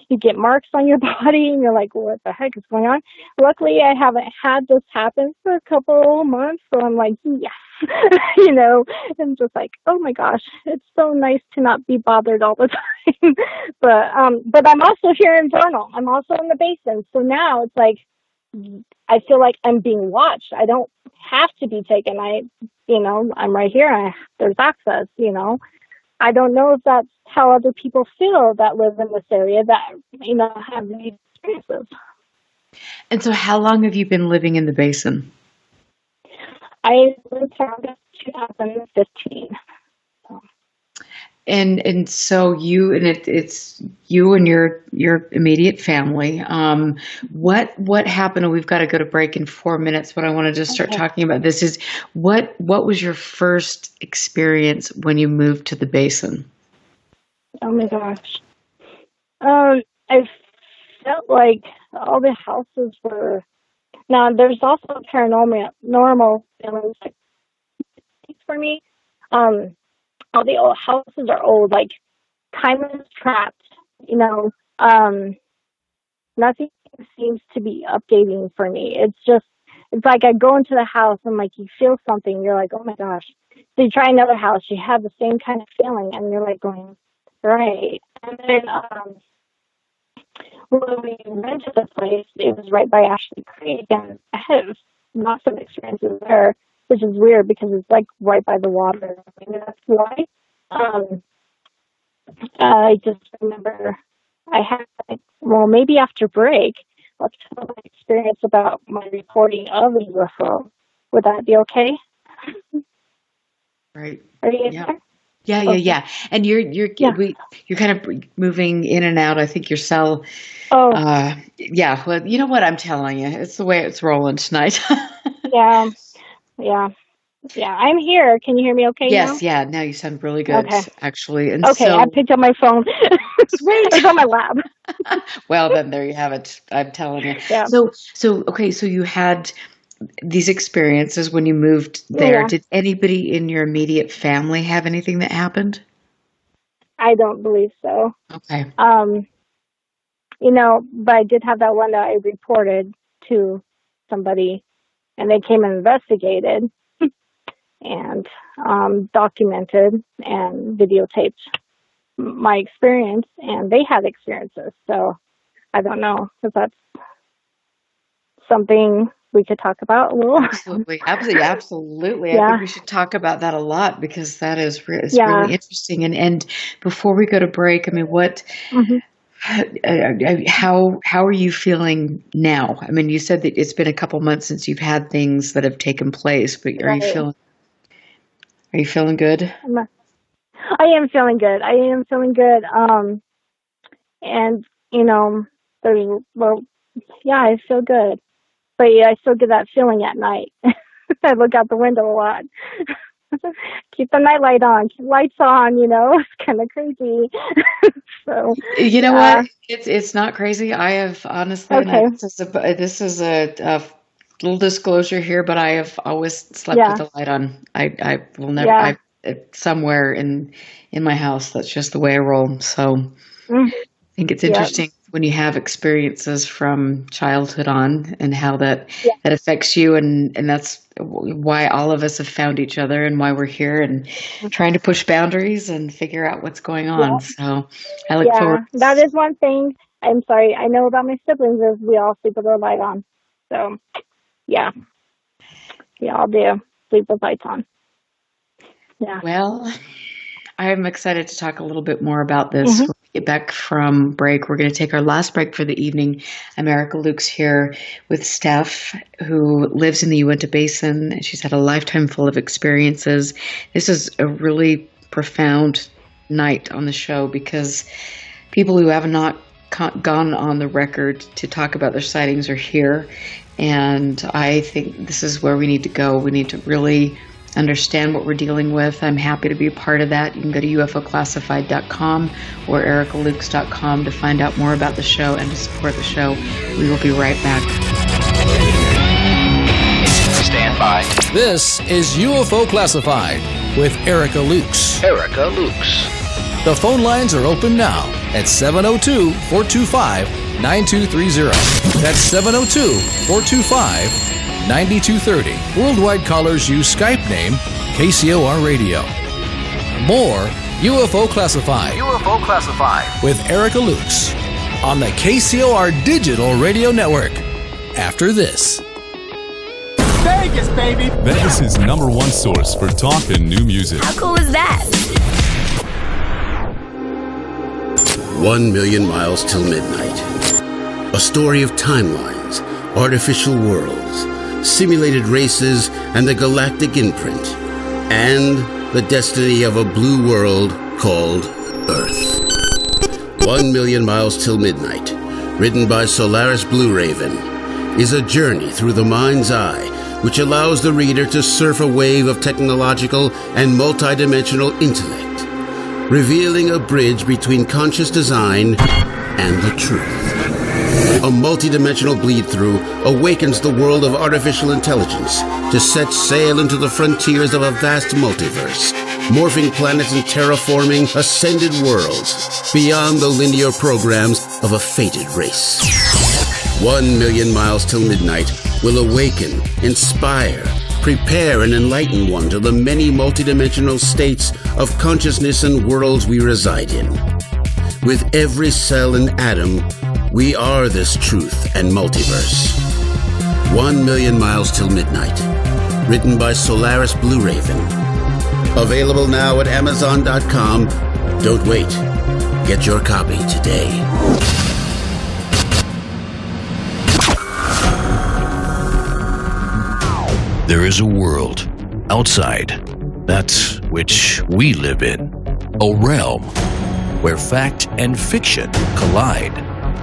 You get marks on your body, and you're like, what the heck is going on? Luckily, I haven't had this happen for a couple of months, so I'm like, yes, and just like, oh my gosh, it's so nice to not be bothered all the time. But I'm also here in Vernal. I'm also in the basin, so now it's like, I feel like I'm being watched. I don't have to be taken. I'm right here. There's access, I don't know if that's how other people feel that live in this area that, have these experiences. And so how long have you been living in the basin? I lived here in 2015. And so it's you and your immediate family. What happened? And we've got to go to break in 4 minutes, but I want to just start talking about this. Is what was your first experience when you moved to the basin? Oh my gosh. I felt like all the houses were. Now there's also normal feelings like for me. All the old houses are old, like time is trapped, nothing seems to be updating for me. It's like I go into the house and like you feel something, you're like, oh my gosh. So you try another house, you have the same kind of feeling, and you're like going, right. And then when we rented the place, it was right by Ashley Creek, and I had lots of experiences there, which is weird because it's like right by the water. Maybe that's why. I just remember I had, maybe after break, I'll tell my experience about my reporting of a UFO. Would that be okay? Right. Are you there? Yeah. And you're kind of moving in and out. I think your cell. Oh. Well, you know what I'm telling you. It's the way it's rolling tonight. Yeah. I'm here. Can you hear me okay now? Yes, yeah. Now you sound really good, actually. And okay, I picked up my phone. It's on my lap. Well, then there you have it. I'm telling you. Yeah. So you had these experiences when you moved there. Yeah. Did anybody in your immediate family have anything that happened? I don't believe so. Okay. But I did have that one that I reported to somebody, and they came and investigated and documented and videotaped my experience, and they had experiences. So I don't know if that's something we could talk about a little. Absolutely. Yeah. I think we should talk about that a lot, because that is really interesting. And before we go to break, I mean, what? Mm-hmm. How are you feeling now? I mean, you said that it's been a couple months since you've had things that have taken place, but are you feeling good? I am feeling good. And I feel good. But yeah, I still get that feeling at night. I look out the window a lot. Keep the nightlight on. Keep lights on, It's kind of crazy. So You know what? It's not crazy. I have honestly, Okay. this is a little disclosure here, but I have always slept with the light on. I will never. Yeah. Somewhere in my house, that's just the way I roll. So I think it's interesting when you have experiences from childhood on and how that affects you, and that's why all of us have found each other and why we're here and trying to push boundaries and figure out what's going on. So I look forward. That is one thing. I'm sorry. I know about my siblings is we all sleep with our light on. So we all do sleep with lights on. Yeah. Well, I'm excited to talk a little bit more about this. When we get back from break, we're going to take our last break for the evening. I'm Erica Lukes here with Steph, who lives in the Uinta Basin. She's had a lifetime full of experiences. This is a really profound night on the show because people who have not gone on the record to talk about their sightings are here. And I think this is where we need to go. We need to really understand what we're dealing with. I'm happy to be a part of that. You can go to UFOclassified.com or ericalukes.com to find out more about the show and to support the show. We will be right back. Stand by. This is UFO Classified with Erica Lukes. Erica Lukes. The phone lines are open now at 702-425-9230. That's 702-425-9230. Worldwide callers use Skype name KCOR Radio. More UFO Classified. UFO Classified. With Erica Lukes on the KCOR Digital Radio Network. After this. Vegas, baby! Vegas' #1 source for talk and new music. How cool is that? 1 million miles till midnight. A story of timelines, artificial worlds, simulated races, and the galactic imprint, and the destiny of a blue world called Earth. 1 million miles till midnight, written by Solaris Blue Raven, is a journey through the mind's eye which allows the reader to surf a wave of technological and multidimensional intellect, revealing a bridge between conscious design and the truth. A multidimensional bleed-through awakens the world of artificial intelligence to set sail into the frontiers of a vast multiverse, morphing planets and terraforming ascended worlds beyond the linear programs of a fated race. 1 million miles till midnight will awaken, inspire, prepare, and enlighten one to the many multidimensional states of consciousness and worlds we reside in. With every cell and atom, we are this truth and multiverse. 1 million miles till midnight. Written by Solaris Blue Raven. Available now at Amazon.com. Don't wait. Get your copy today. There is a world outside that which we live in. A realm where fact and fiction collide.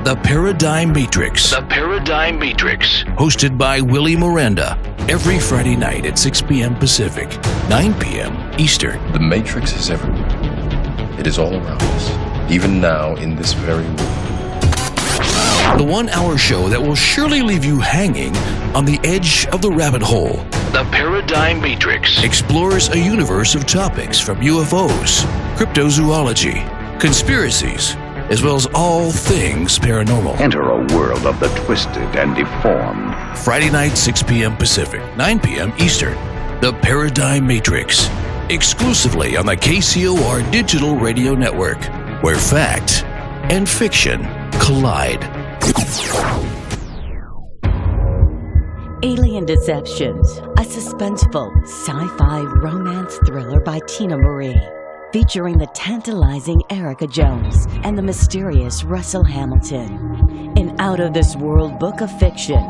The Paradigm Matrix. The Paradigm Matrix. Hosted by Willie Miranda. Every Friday night at 6 p.m. Pacific, 9 p.m. Eastern. The Matrix is everywhere. It is all around us. Even now in this very room. The 1-hour show that will surely leave you hanging on the edge of the rabbit hole. The Paradigm Matrix explores a universe of topics from UFOs, cryptozoology, conspiracies, as well as all things paranormal. Enter a world of the twisted and deformed. Friday night, 6 p.m. Pacific, 9 p.m. Eastern. The Paradigm Matrix. Exclusively on the KCOR Digital Radio Network, where fact and fiction collide. Alien Deceptions, a suspenseful sci-fi romance thriller by Tina Marie, featuring the tantalizing Erica Jones and the mysterious Russell Hamilton. An out-of-this-world book of fiction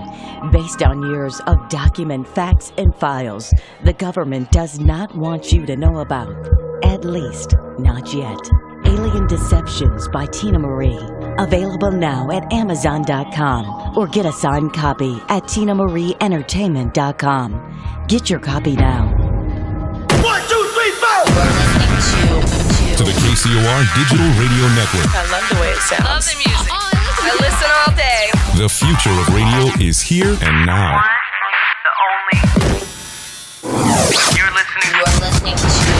based on years of document facts and files the government does not want you to know about. At least, not yet. Alien Deceptions by Tina Marie, Available now at Amazon.com or get a signed copy at TinaMarieEntertainment.com. Get your copy now. 1, 2, 3, 4! To the KCOR Digital Radio Network. I love the way it sounds. Love the music. I listen all day. The future of radio is here and now.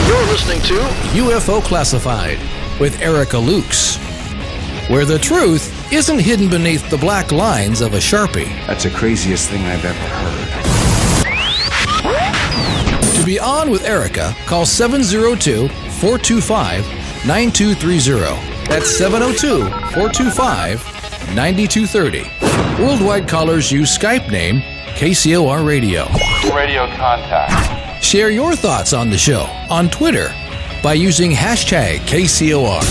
You're listening to UFO Classified with Erica Lukes, where the truth isn't hidden beneath the black lines of a Sharpie. That's the craziest thing I've ever heard. To be on with Erica, call 702-425-9230. That's 702-425-9230. Worldwide callers use Skype name KCOR Radio. Radio contact. Share your thoughts on the show on Twitter by using hashtag KCOR.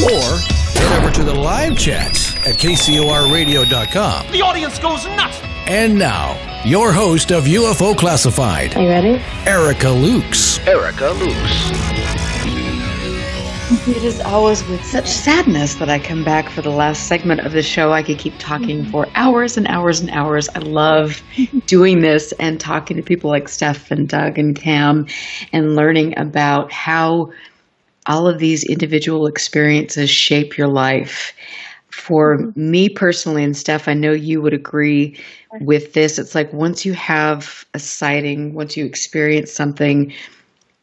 Or head over to the live chats at KCORradio.com. The audience goes nuts. And now, your host of UFO Classified. Are you ready? Erica Lukes. Erica Lukes. It is always with such sadness that I come back for the last segment of the show. I could keep talking for hours and hours and hours. I love doing this and talking to people like Steph and Doug and Cam and learning about how all of these individual experiences shape your life. For me personally, and Steph, I know you would agree with this. It's like once you have a sighting, once you experience something,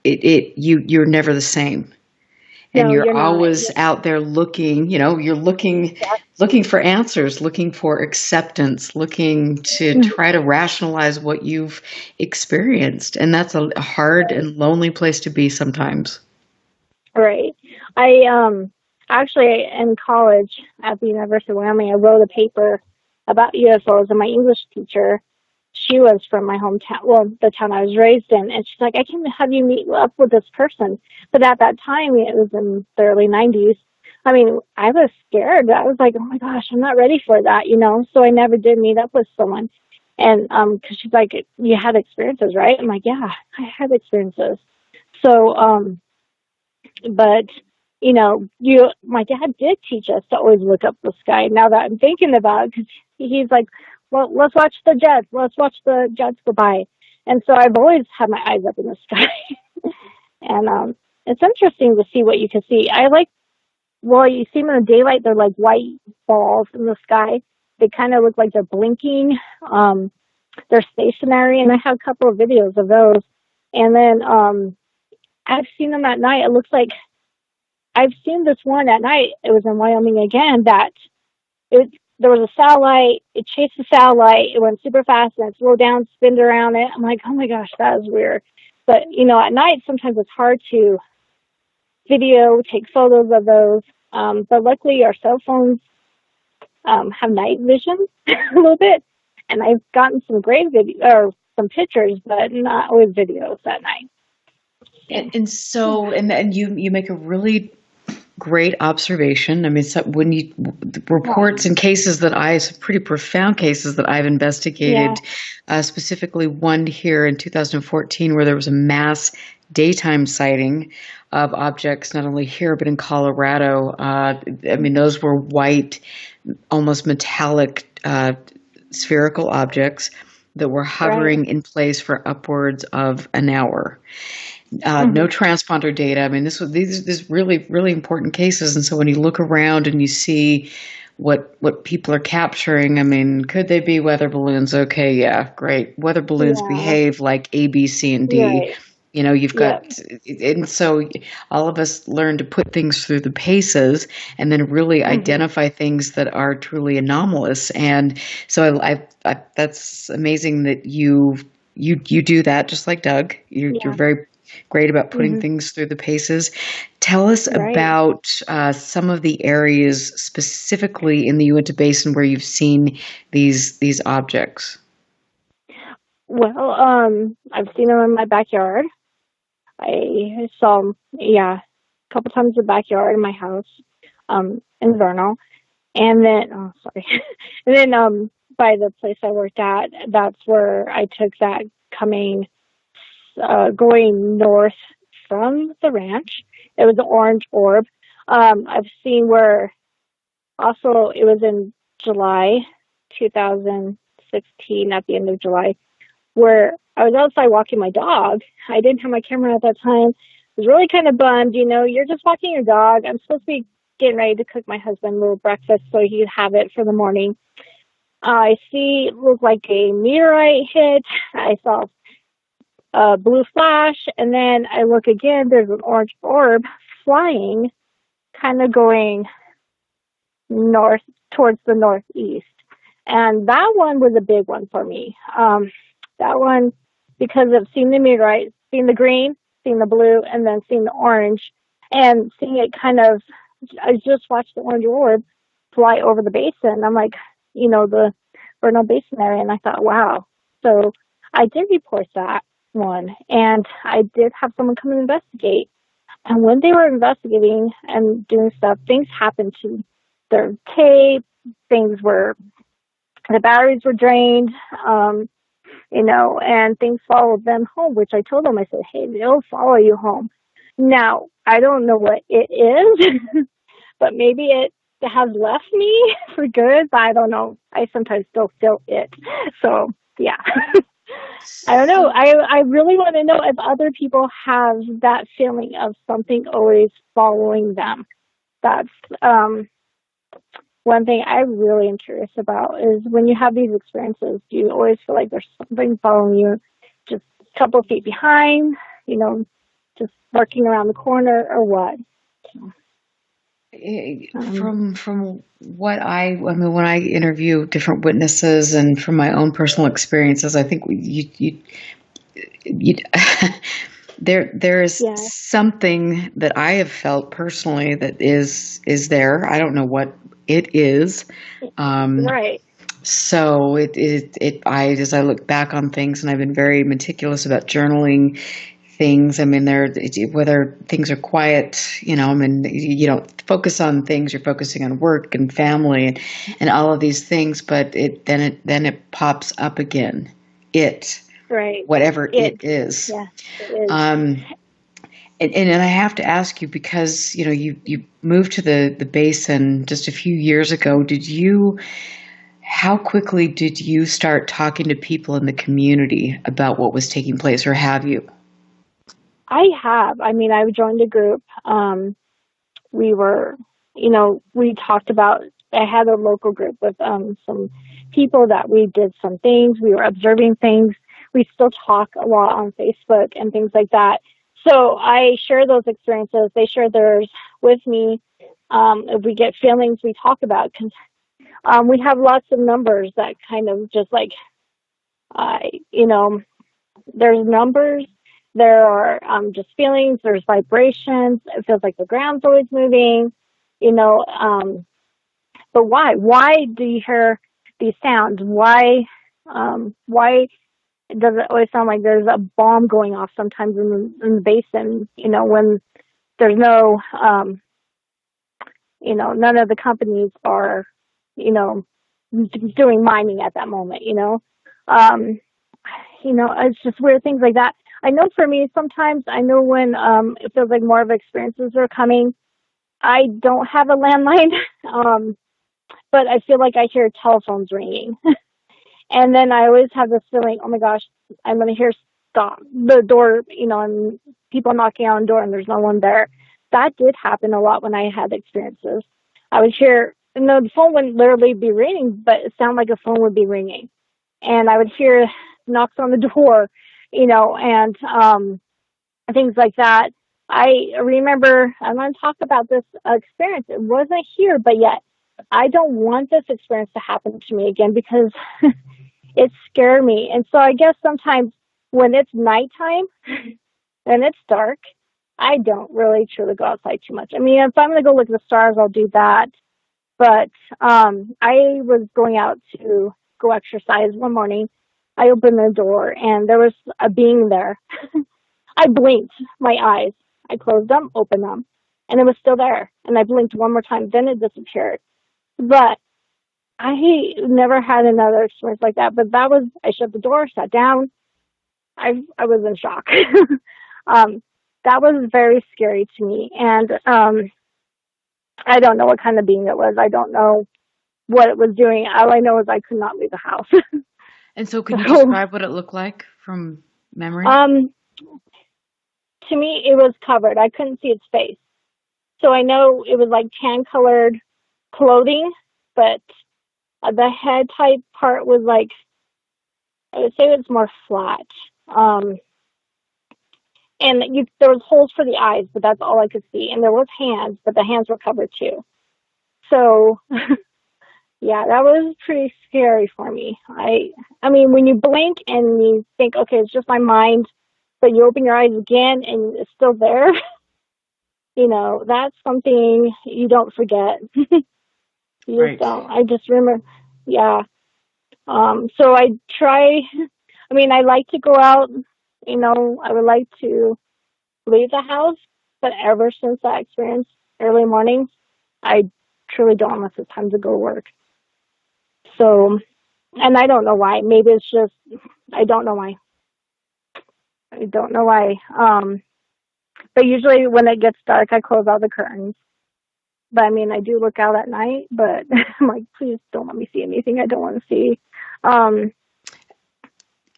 you're never the same. And No, you're not. always out there looking, you're looking for answers, looking for acceptance, looking to try to rationalize what you've experienced. And that's a hard and lonely place to be sometimes. Right. I actually in college at the University of Wyoming, I wrote a paper about UFOs, and my English teacher, she was from my hometown, well, the town I was raised in, and she's like, I can't have you meet up with this person. But at that time, it was in the early 90s. I mean, I was scared. I was like, oh my gosh, I'm not ready for that, so I never did meet up with someone. And because she's like, you had experiences, right? I'm like, yeah, I had experiences. So, but my dad did teach us to always look up the sky. Now that I'm thinking about it, because he's like, well, let's watch the jets. Let's watch the jets go by. And so I've always had my eyes up in the sky. And it's interesting to see what you can see. You see them in the daylight, they're like white balls in the sky. They kind of look like they're blinking. They're stationary, and I have a couple of videos of those. And then I've seen them at night. It looks like I've seen this one at night. It was in Wyoming again. There was a satellite. It chased the satellite. It went super fast and it slowed down, spinned around it. I'm like, oh my gosh, that is weird. But at night sometimes it's hard to take photos of those. But luckily our cell phones have night vision a little bit, and I've gotten some great some pictures, but not always videos at night. And you make a really great observation. I mean, when you reports and cases some pretty profound cases that I've investigated, specifically one here in 2014 where there was a mass daytime sighting of objects, not only here, but in Colorado. Those were white, almost metallic, spherical objects that were hovering in place for upwards of an hour. No transponder data. I mean, these really, really important cases. And so when you look around and you see what people are capturing, I mean, could they be weather balloons? Okay, yeah, great. Weather balloons behave like A, B, C, and D. Right. You've got, and so all of us learn to put things through the paces and then really identify things that are truly anomalous. And so I that's amazing that you do that, just like Doug. You're very great about putting things through the paces. Tell us about some of the areas specifically in the Uinta Basin where you've seen these objects. Well, I've seen them in my backyard. I saw them, a couple times in the backyard in my house, in Vernal. And then, and then by the place I worked at, that's where I took that going north from the ranch. It was an orange orb. I've seen where also, it was in July 2016, at the end of July, where I was outside walking my dog. I didn't have my camera at that time. I was really kind of bummed. You're just walking your dog. I'm supposed to be getting ready to cook my husband a little breakfast so he'd have it for the morning. I see it looked like a meteorite hit. I saw a blue flash, and then I look again. There's an orange orb flying, kind of going north towards the northeast. And that one was a big one for me. That one, because of seeing the meteorite, seeing the green, seeing the blue, and then seeing the orange, and seeing it I just watched the orange orb fly over the basin. I'm like, the Vernal Basin area, and I thought, wow. So I did report that one, and I did have someone come and investigate. And when they were investigating and doing stuff, things happened to their tape. The batteries were drained, and things followed them home, which I told them, I said, hey, they'll follow you home. Now, I don't know what it is, but maybe it has left me for good, but I don't know. I sometimes still feel it. So, yeah. I don't know. I really want to know if other people have that feeling of something always following them. That's one thing I really am curious about is when you have these experiences, do you always feel like there's something following you just a couple feet behind, just lurking around the corner, or what? From what when I interview different witnesses and from my own personal experiences, I think there's something that I have felt personally that is there. I don't know what it is. Right. So as I look back on things, and I've been very meticulous about journaling things. I mean, whether things are quiet, you don't focus on things. You're focusing on work and family and all of these things. But then it pops up again. Right. Whatever it is. Yeah, it is. And I have to ask you, because you moved to the basin just a few years ago. How quickly did you start talking to people in the community about what was taking place, or have you? I have. I mean, I joined a group. We were, we talked about, I had a local group with some people that we did some things. We were observing things. We still talk a lot on Facebook and things like that. So I share those experiences. They share theirs with me. If we get feelings, we talk about, because we have lots of numbers that kind of just like, there's numbers. There are just feelings. There's vibrations. It feels like the ground's always moving, but why? Why do you hear these sounds? Why does it always sound like there's a bomb going off sometimes in the basin, when there's no, none of the companies are, doing mining at that moment, it's just weird things like that. I know for me, sometimes I know when it feels like more of experiences are coming. I don't have a landline, but I feel like I hear telephones ringing. And then I always have this feeling, oh my gosh, I'm going to hear the door, and people knocking on the door and there's no one there. That did happen a lot when I had experiences. I would hear, the phone wouldn't literally be ringing, but it sounded like a phone would be ringing. And I would hear knocks on the door, and things like that. I remember, I'm going to talk about this experience. It wasn't here, but yet I don't want this experience to happen to me again, because it scared me. And so I guess sometimes when it's nighttime and it's dark, I don't really truly go outside too much. I mean, if I'm going to go look at the stars, I'll do that. But I was going out to go exercise one morning. I opened the door and there was a being there. I blinked my eyes. I closed them, opened them, and it was still there. And I blinked one more time, then it disappeared. But I never had another experience like that. But I shut the door, sat down. I was in shock. That was very scary to me. And I don't know what kind of being it was. I don't know what it was doing. All I know is I could not leave the house. And so can you describe what it looked like from memory? To me, it was covered. I couldn't see its face. So I know it was like tan-colored clothing, but the head type part was like, I would say it was more flat. And there was holes for the eyes, but that's all I could see. And there was hands, but the hands were covered too. So, yeah, that was pretty scary for me. I mean, when you blink and you think, okay, it's just my mind, but you open your eyes again and it's still there, that's something you don't forget. You just don't. I just remember, yeah. So I try, I like to go out, I would like to leave the house, but ever since that experience, early mornings, I truly don't unless it's time to go to work. So, and I don't know why. Maybe it's just, I don't know why. But usually when it gets dark, I close all the curtains. But I do look out at night, but I'm like, please don't let me see anything I don't want to see.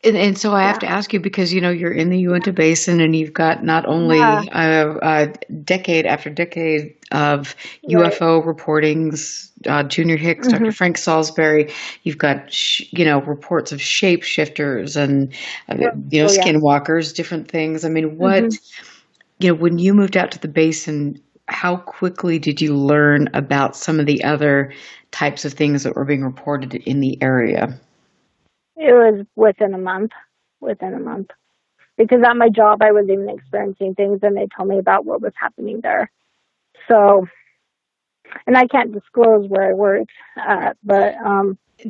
And so I have to ask you, because, you're in the Uinta Basin and you've got not only decade after decade of UFO reportings, Junior Hicks, Dr. Frank Salisbury, you've got, reports of shapeshifters and, skinwalkers, different things. What, when you moved out to the basin, how quickly did you learn about some of the other types of things that were being reported in the area? It was within a month. Because at my job, I was even experiencing things, and they told me about what was happening there. So, and I can't disclose where I worked, but...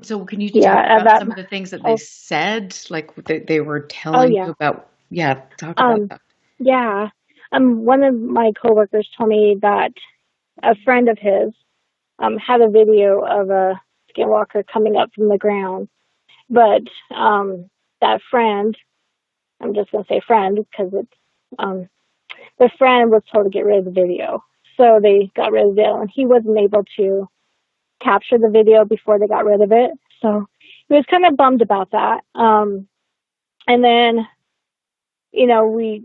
So can you talk about some of the things that they said, like they were telling you about? Yeah, talk about that. Yeah. One of my coworkers told me that a friend of his had a video of a skinwalker coming up from the ground. But that friend, I'm just going to say friend because it's, the friend was told to get rid of the video. So they got rid of the video, and he wasn't able to capture the video before they got rid of it. So he was kind of bummed about that. And then, we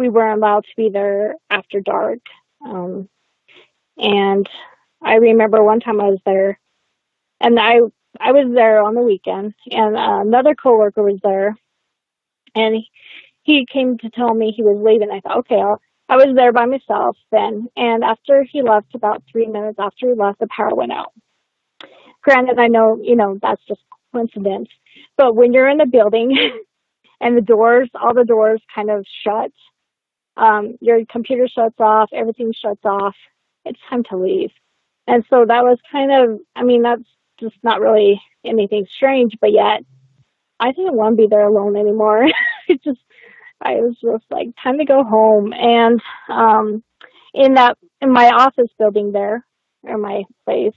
weren't allowed to be there after dark. And I remember one time I was there, and I was there on the weekend, and another coworker was there, and he came to tell me he was leaving. I thought, okay, I was there by myself then. And after he left, about 3 minutes after he left, the power went out. Granted, I know, that's just coincidence. But when you're in a building and all the doors kind of shut, your computer shuts off, everything shuts off, it's time to leave. And so that was kind of, that's just not really anything strange, but yet I didn't want to be there alone anymore. I was just like, time to go home. And in my office building there, or my place,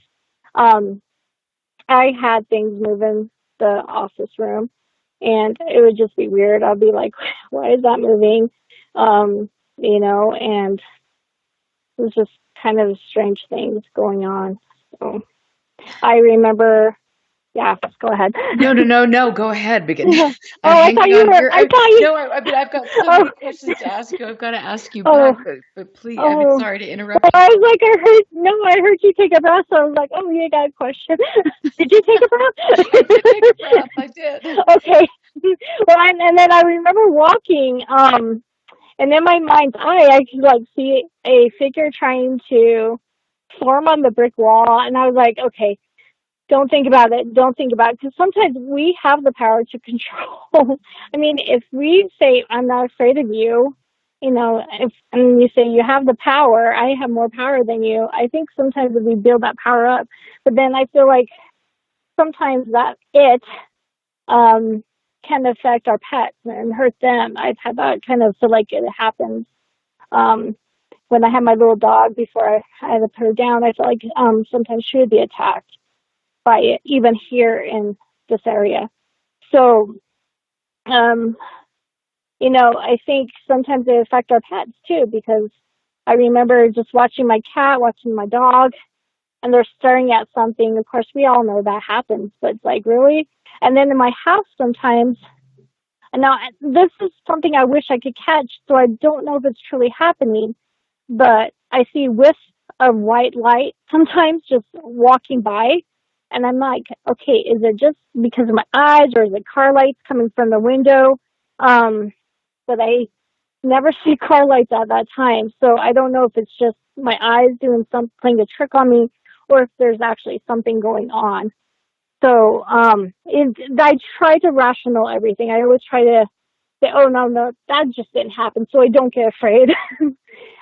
I had things move in the office room, and it would just be weird. I'd be like, why is that moving? And it was just kind of strange things going on. So I remember, go ahead. No, go ahead. Because I thought you were. No, I've got so many questions to ask you. I've got to ask you back, but please, I'm sorry to interrupt. I was like, I heard you take a breath, so I was like, oh, you got a question. Did you take a breath? I did take a breath. I did. Okay. Well, and then I remember walking, and in my mind's eye, I could see a figure trying to form on the brick wall, and I was like, okay, don't think about it. Because sometimes we have the power to control. If we say, I'm not afraid of you, and you say you have the power, I have more power than you, I think sometimes we build that power up. But then I feel like sometimes that can affect our pets and hurt them. I've had that kind of feel like it happens. When I had my little dog, before I had to put her down, I felt like sometimes she would be attacked by it, even here in this area. So, I think sometimes they affect our pets too, because I remember just watching my cat, watching my dog, and they're staring at something. Of course, we all know that happens, but it's like, really? And then in my house sometimes, and now this is something I wish I could catch, so I don't know if it's truly happening, but I see wisps of white light sometimes just walking by, and I'm like, okay, is it just because of my eyes, or is it car lights coming from the window? But I never see car lights at that time, so I don't know if it's just my eyes doing something, playing a trick on me, or if there's actually something going on. So I try to rational everything. I always try to say, oh, no, that just didn't happen, so I don't get afraid.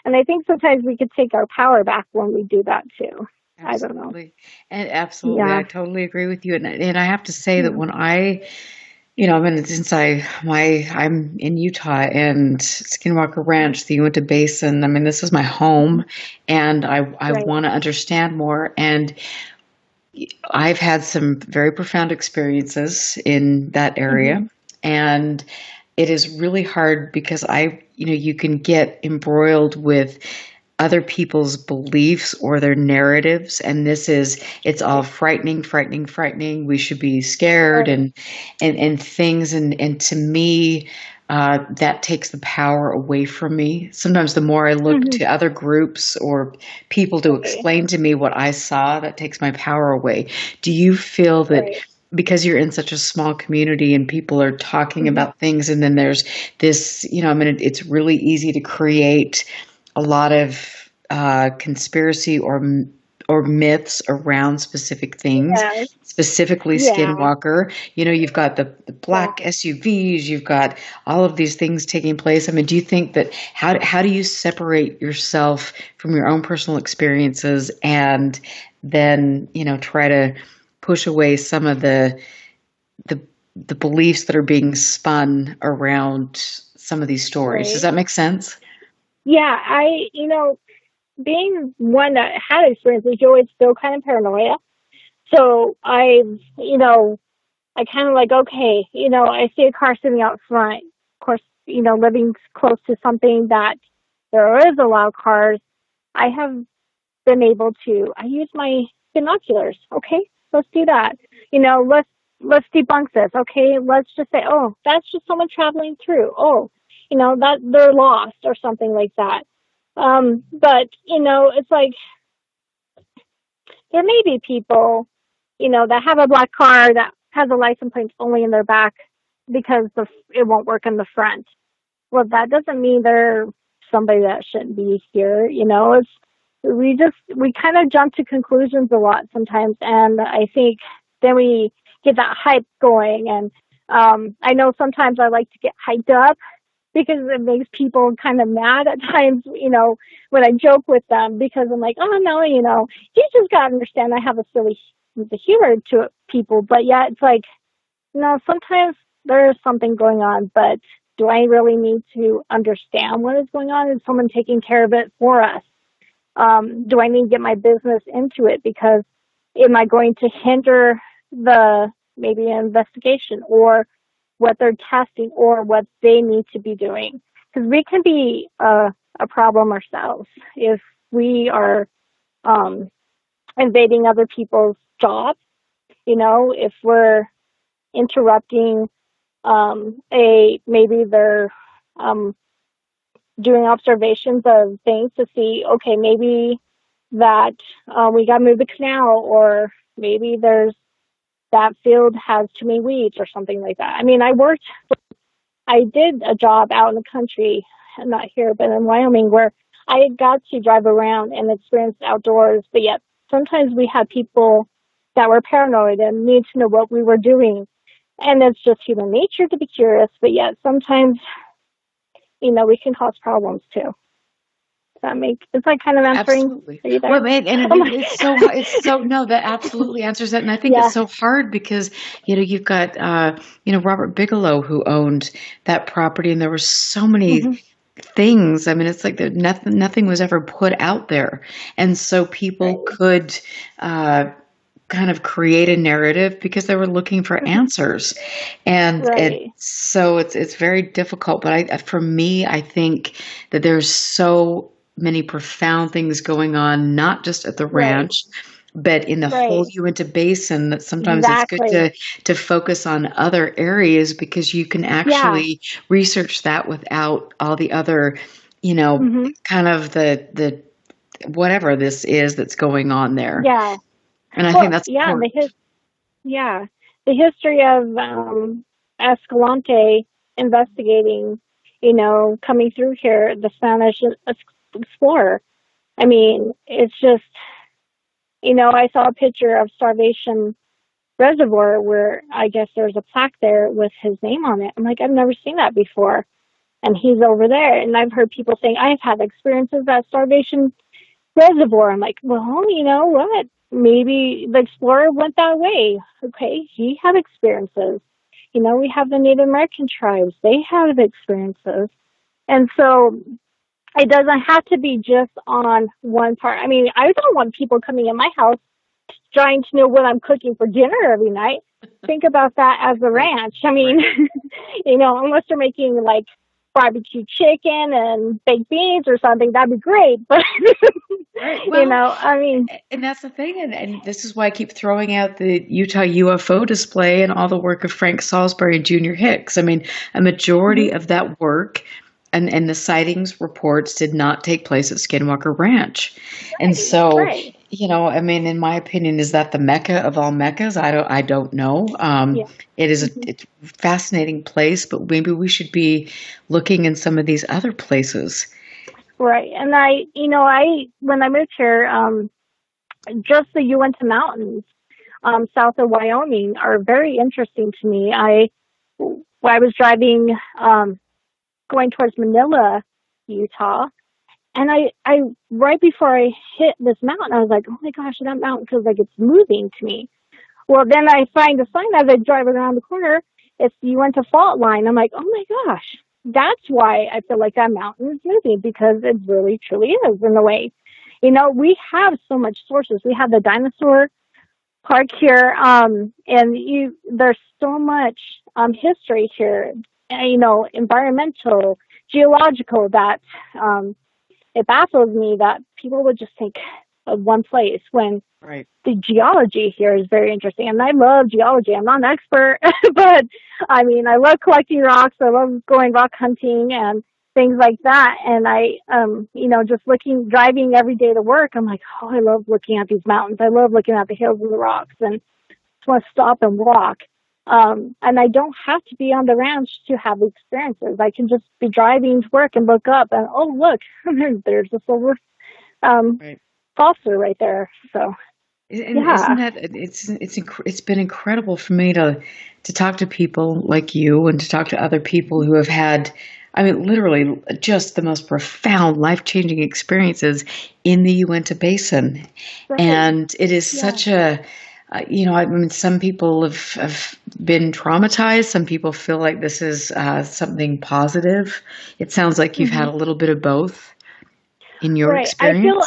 And I think sometimes we could take our power back when we do that too. Absolutely. I don't know. And absolutely, Yeah. I totally agree with you. And I have to say that when I'm in Utah and Skinwalker Ranch, the Uinta Basin, I mean, this is my home, and I want to understand more. And I've had some very profound experiences in that area, and it is really hard because you can get embroiled with other people's beliefs or their narratives, and it's all frightening. We should be scared and things, and to me, that takes the power away from me. Sometimes the more I look to other groups or people to explain to me what I saw, that takes my power away. Do you feel that because you're in such a small community and people are talking about things, and then there's this, it's really easy to create a lot of conspiracy or myths around specific things, specifically Skinwalker. You've got the black SUVs, you've got all of these things taking place. I mean, do you think that how do you separate yourself from your own personal experiences and then, try to push away some of the beliefs that are being spun around some of these stories? Does that make sense? Yeah, being one that had experiences, you always feel kind of paranoia. So I kind of like, okay, I see a car sitting out front. Of course, living close to something that there is a lot of cars, I have been able to, I use my binoculars. Okay, let's do that. Let's debunk this. Okay, let's just say, oh, that's just someone traveling through. Oh, that they're lost or something like that. But, it's like, there may be people, that have a black car that has a license plate only in their back because it won't work in the front. Well, that doesn't mean they're somebody that shouldn't be here. We kind of jump to conclusions a lot sometimes. And I think then we get that hype going. And, I know sometimes I like to get hyped up, because it makes people kind of mad at times, when I joke with them, because I'm like, oh, no, you just got to understand I have a silly humor to people. But yeah, it's like, sometimes there's something going on, but do I really need to understand what is going on? Is someone taking care of it for us? Do I need to get my business into it? Because am I going to hinder maybe an investigation or what they're testing or what they need to be doing? Because we can be a problem ourselves if we are invading other people's jobs. If we're interrupting maybe they're doing observations of things to see, okay, maybe that we got to move the canal, or maybe that field has too many weeds or something like that. I mean, I did a job out in the country, not here, but in Wyoming, where I got to drive around and experience outdoors, but yet sometimes we had people that were paranoid and need to know what we were doing. And it's just human nature to be curious, but yet sometimes, we can cause problems too. Is that kind of answering? Absolutely. Well, that absolutely answers that. And I think it's so hard because, you've got, Robert Bigelow, who owned that property, and there were so many things. I mean, it's like nothing was ever put out there. And so people could, kind of create a narrative because they were looking for answers. And so it's very difficult. But for me, I think that there's so many profound things going on, not just at the ranch, but in the whole Uinta Basin, that sometimes it's good to focus on other areas because you can actually research that without all the other, kind of the whatever this is that's going on there. Yeah. And I think that's important. The history of Escalante investigating, coming through here, the Spanish explorer. I mean, it's just, I saw a picture of Starvation Reservoir where I guess there's a plaque there with his name on it. I'm like, I've never seen that before. And he's over there. And I've heard people saying, I've had experiences at Starvation Reservoir. I'm like, well, you know what? Maybe the explorer went that way. Okay, he had experiences. We have the Native American tribes. They have experiences. And so it doesn't have to be just on one part. I mean, I don't want people coming in my house trying to know what I'm cooking for dinner every night. Think about that as a ranch. I mean, unless they're making like barbecue chicken and baked beans or something, that'd be great. But, And that's the thing. And this is why I keep throwing out the Utah UFO display and all the work of Frank Salisbury and Junior Hicks. I mean, a majority of that work and the sightings reports did not take place at Skinwalker Ranch. And so, in my opinion, is that the Mecca of all Meccas? I don't know. It is it's a fascinating place, but maybe we should be looking in some of these other places. Right. And when I moved here, just the Uinta Mountains, south of Wyoming are very interesting to me. I was driving, going towards Manila, Utah. And I right before I hit this mountain, I was like, oh my gosh, that mountain feels like it's moving to me. Well, then I find a sign as I drive around the corner. It's the Uinta Fault Line. I'm like, oh my gosh, that's why I feel like that mountain is moving, because it really, truly is in a way. We have so much sources. We have the dinosaur park here, and there's so much history here, environmental, geological, that it baffles me that people would just think of one place when the geology here is very interesting. And I love geology. I'm not an expert, but I love collecting rocks. I love going rock hunting and things like that. And I, just driving every day to work, I'm like, oh, I love looking at these mountains. I love looking at the hills and the rocks, and just want to stop and walk. And I don't have to be on the ranch to have the experiences. I can just be driving to work and look up and, oh, look, there's a silver saucer right there. So, isn't that, it's been incredible for me to talk to people like you and to talk to other people who have had, literally just the most profound, life-changing experiences in the Uinta Basin. Right. And it is such a, some people have been traumatized. Some people feel like this is something positive. It sounds like you've had a little bit of both in your experience.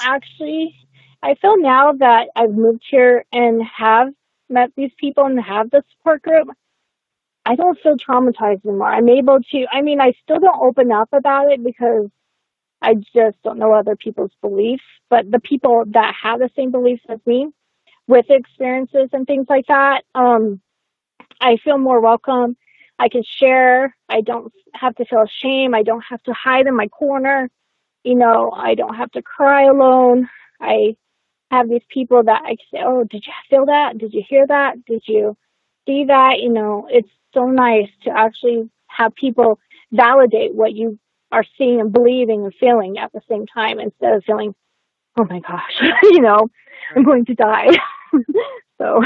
I feel now that I've moved here and have met these people and have the support group, I don't feel traumatized anymore. I'm able to, I still don't open up about it because I just don't know other people's beliefs. But the people that have the same beliefs as me, with experiences and things like that, I feel more welcome. I can share. I don't have to feel shame. I don't have to hide in my corner. I don't have to cry alone. I have these people that I say, oh, did you feel that? Did you hear that? Did you see that? It's so nice to actually have people validate what you are seeing and believing and feeling at the same time, instead of feeling, oh my gosh, I'm going to die. So,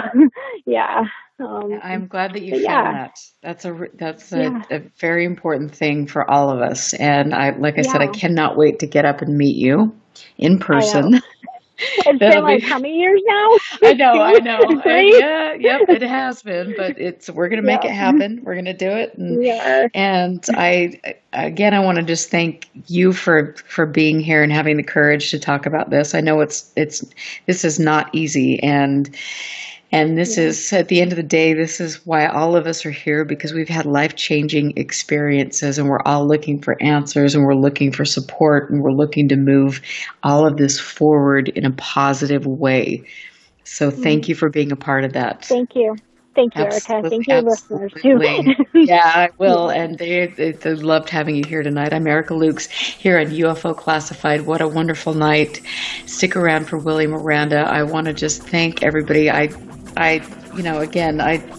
yeah. I'm glad that you found that. That's a very important thing for all of us. And I said, I cannot wait to get up and meet you in person. It's been like how many years now? I know. It has been, but we're going to make it happen. We're going to do it. And I want to just thank you for being here and having the courage to talk about this. I know this is not easy, and And this is, at the end of the day, this is why all of us are here, because we've had life-changing experiences and we're all looking for answers and we're looking for support and we're looking to move all of this forward in a positive way. So thank you for being a part of that. Thank you. Thank you, Erica. Thank you, listeners, too. Yeah, I will. And they loved having you here tonight. I'm Erica Lukes here on UFO Classified. What a wonderful night. Stick around for Willie Miranda. I want to just thank everybody.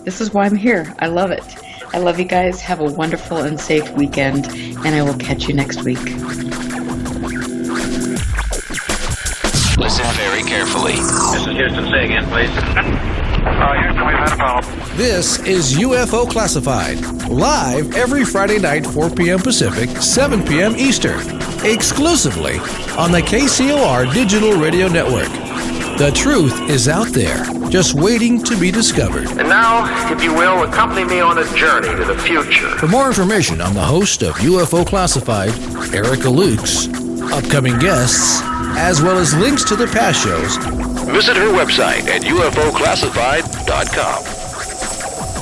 This is why I'm here. I love it. I love you guys. Have a wonderful and safe weekend, and I will catch you next week. Listen very carefully. This is Houston. Say again, please. Houston, we've had a problem. This is UFO Classified, live every Friday night, 4 p.m. Pacific, 7 p.m. Eastern, exclusively on the KCOR Digital Radio Network. The truth is out there, just waiting to be discovered. And now, if you will, accompany me on a journey to the future. For more information on the host of UFO Classified, Erica Lukes, upcoming guests, as well as links to the past shows, visit her website at ufoclassified.com.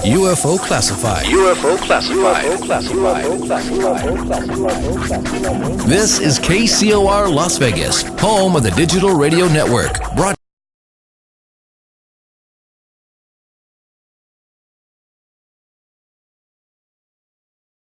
UFO Classified. UFO Classified. This is KCOR Las Vegas, home of the Digital Radio Network.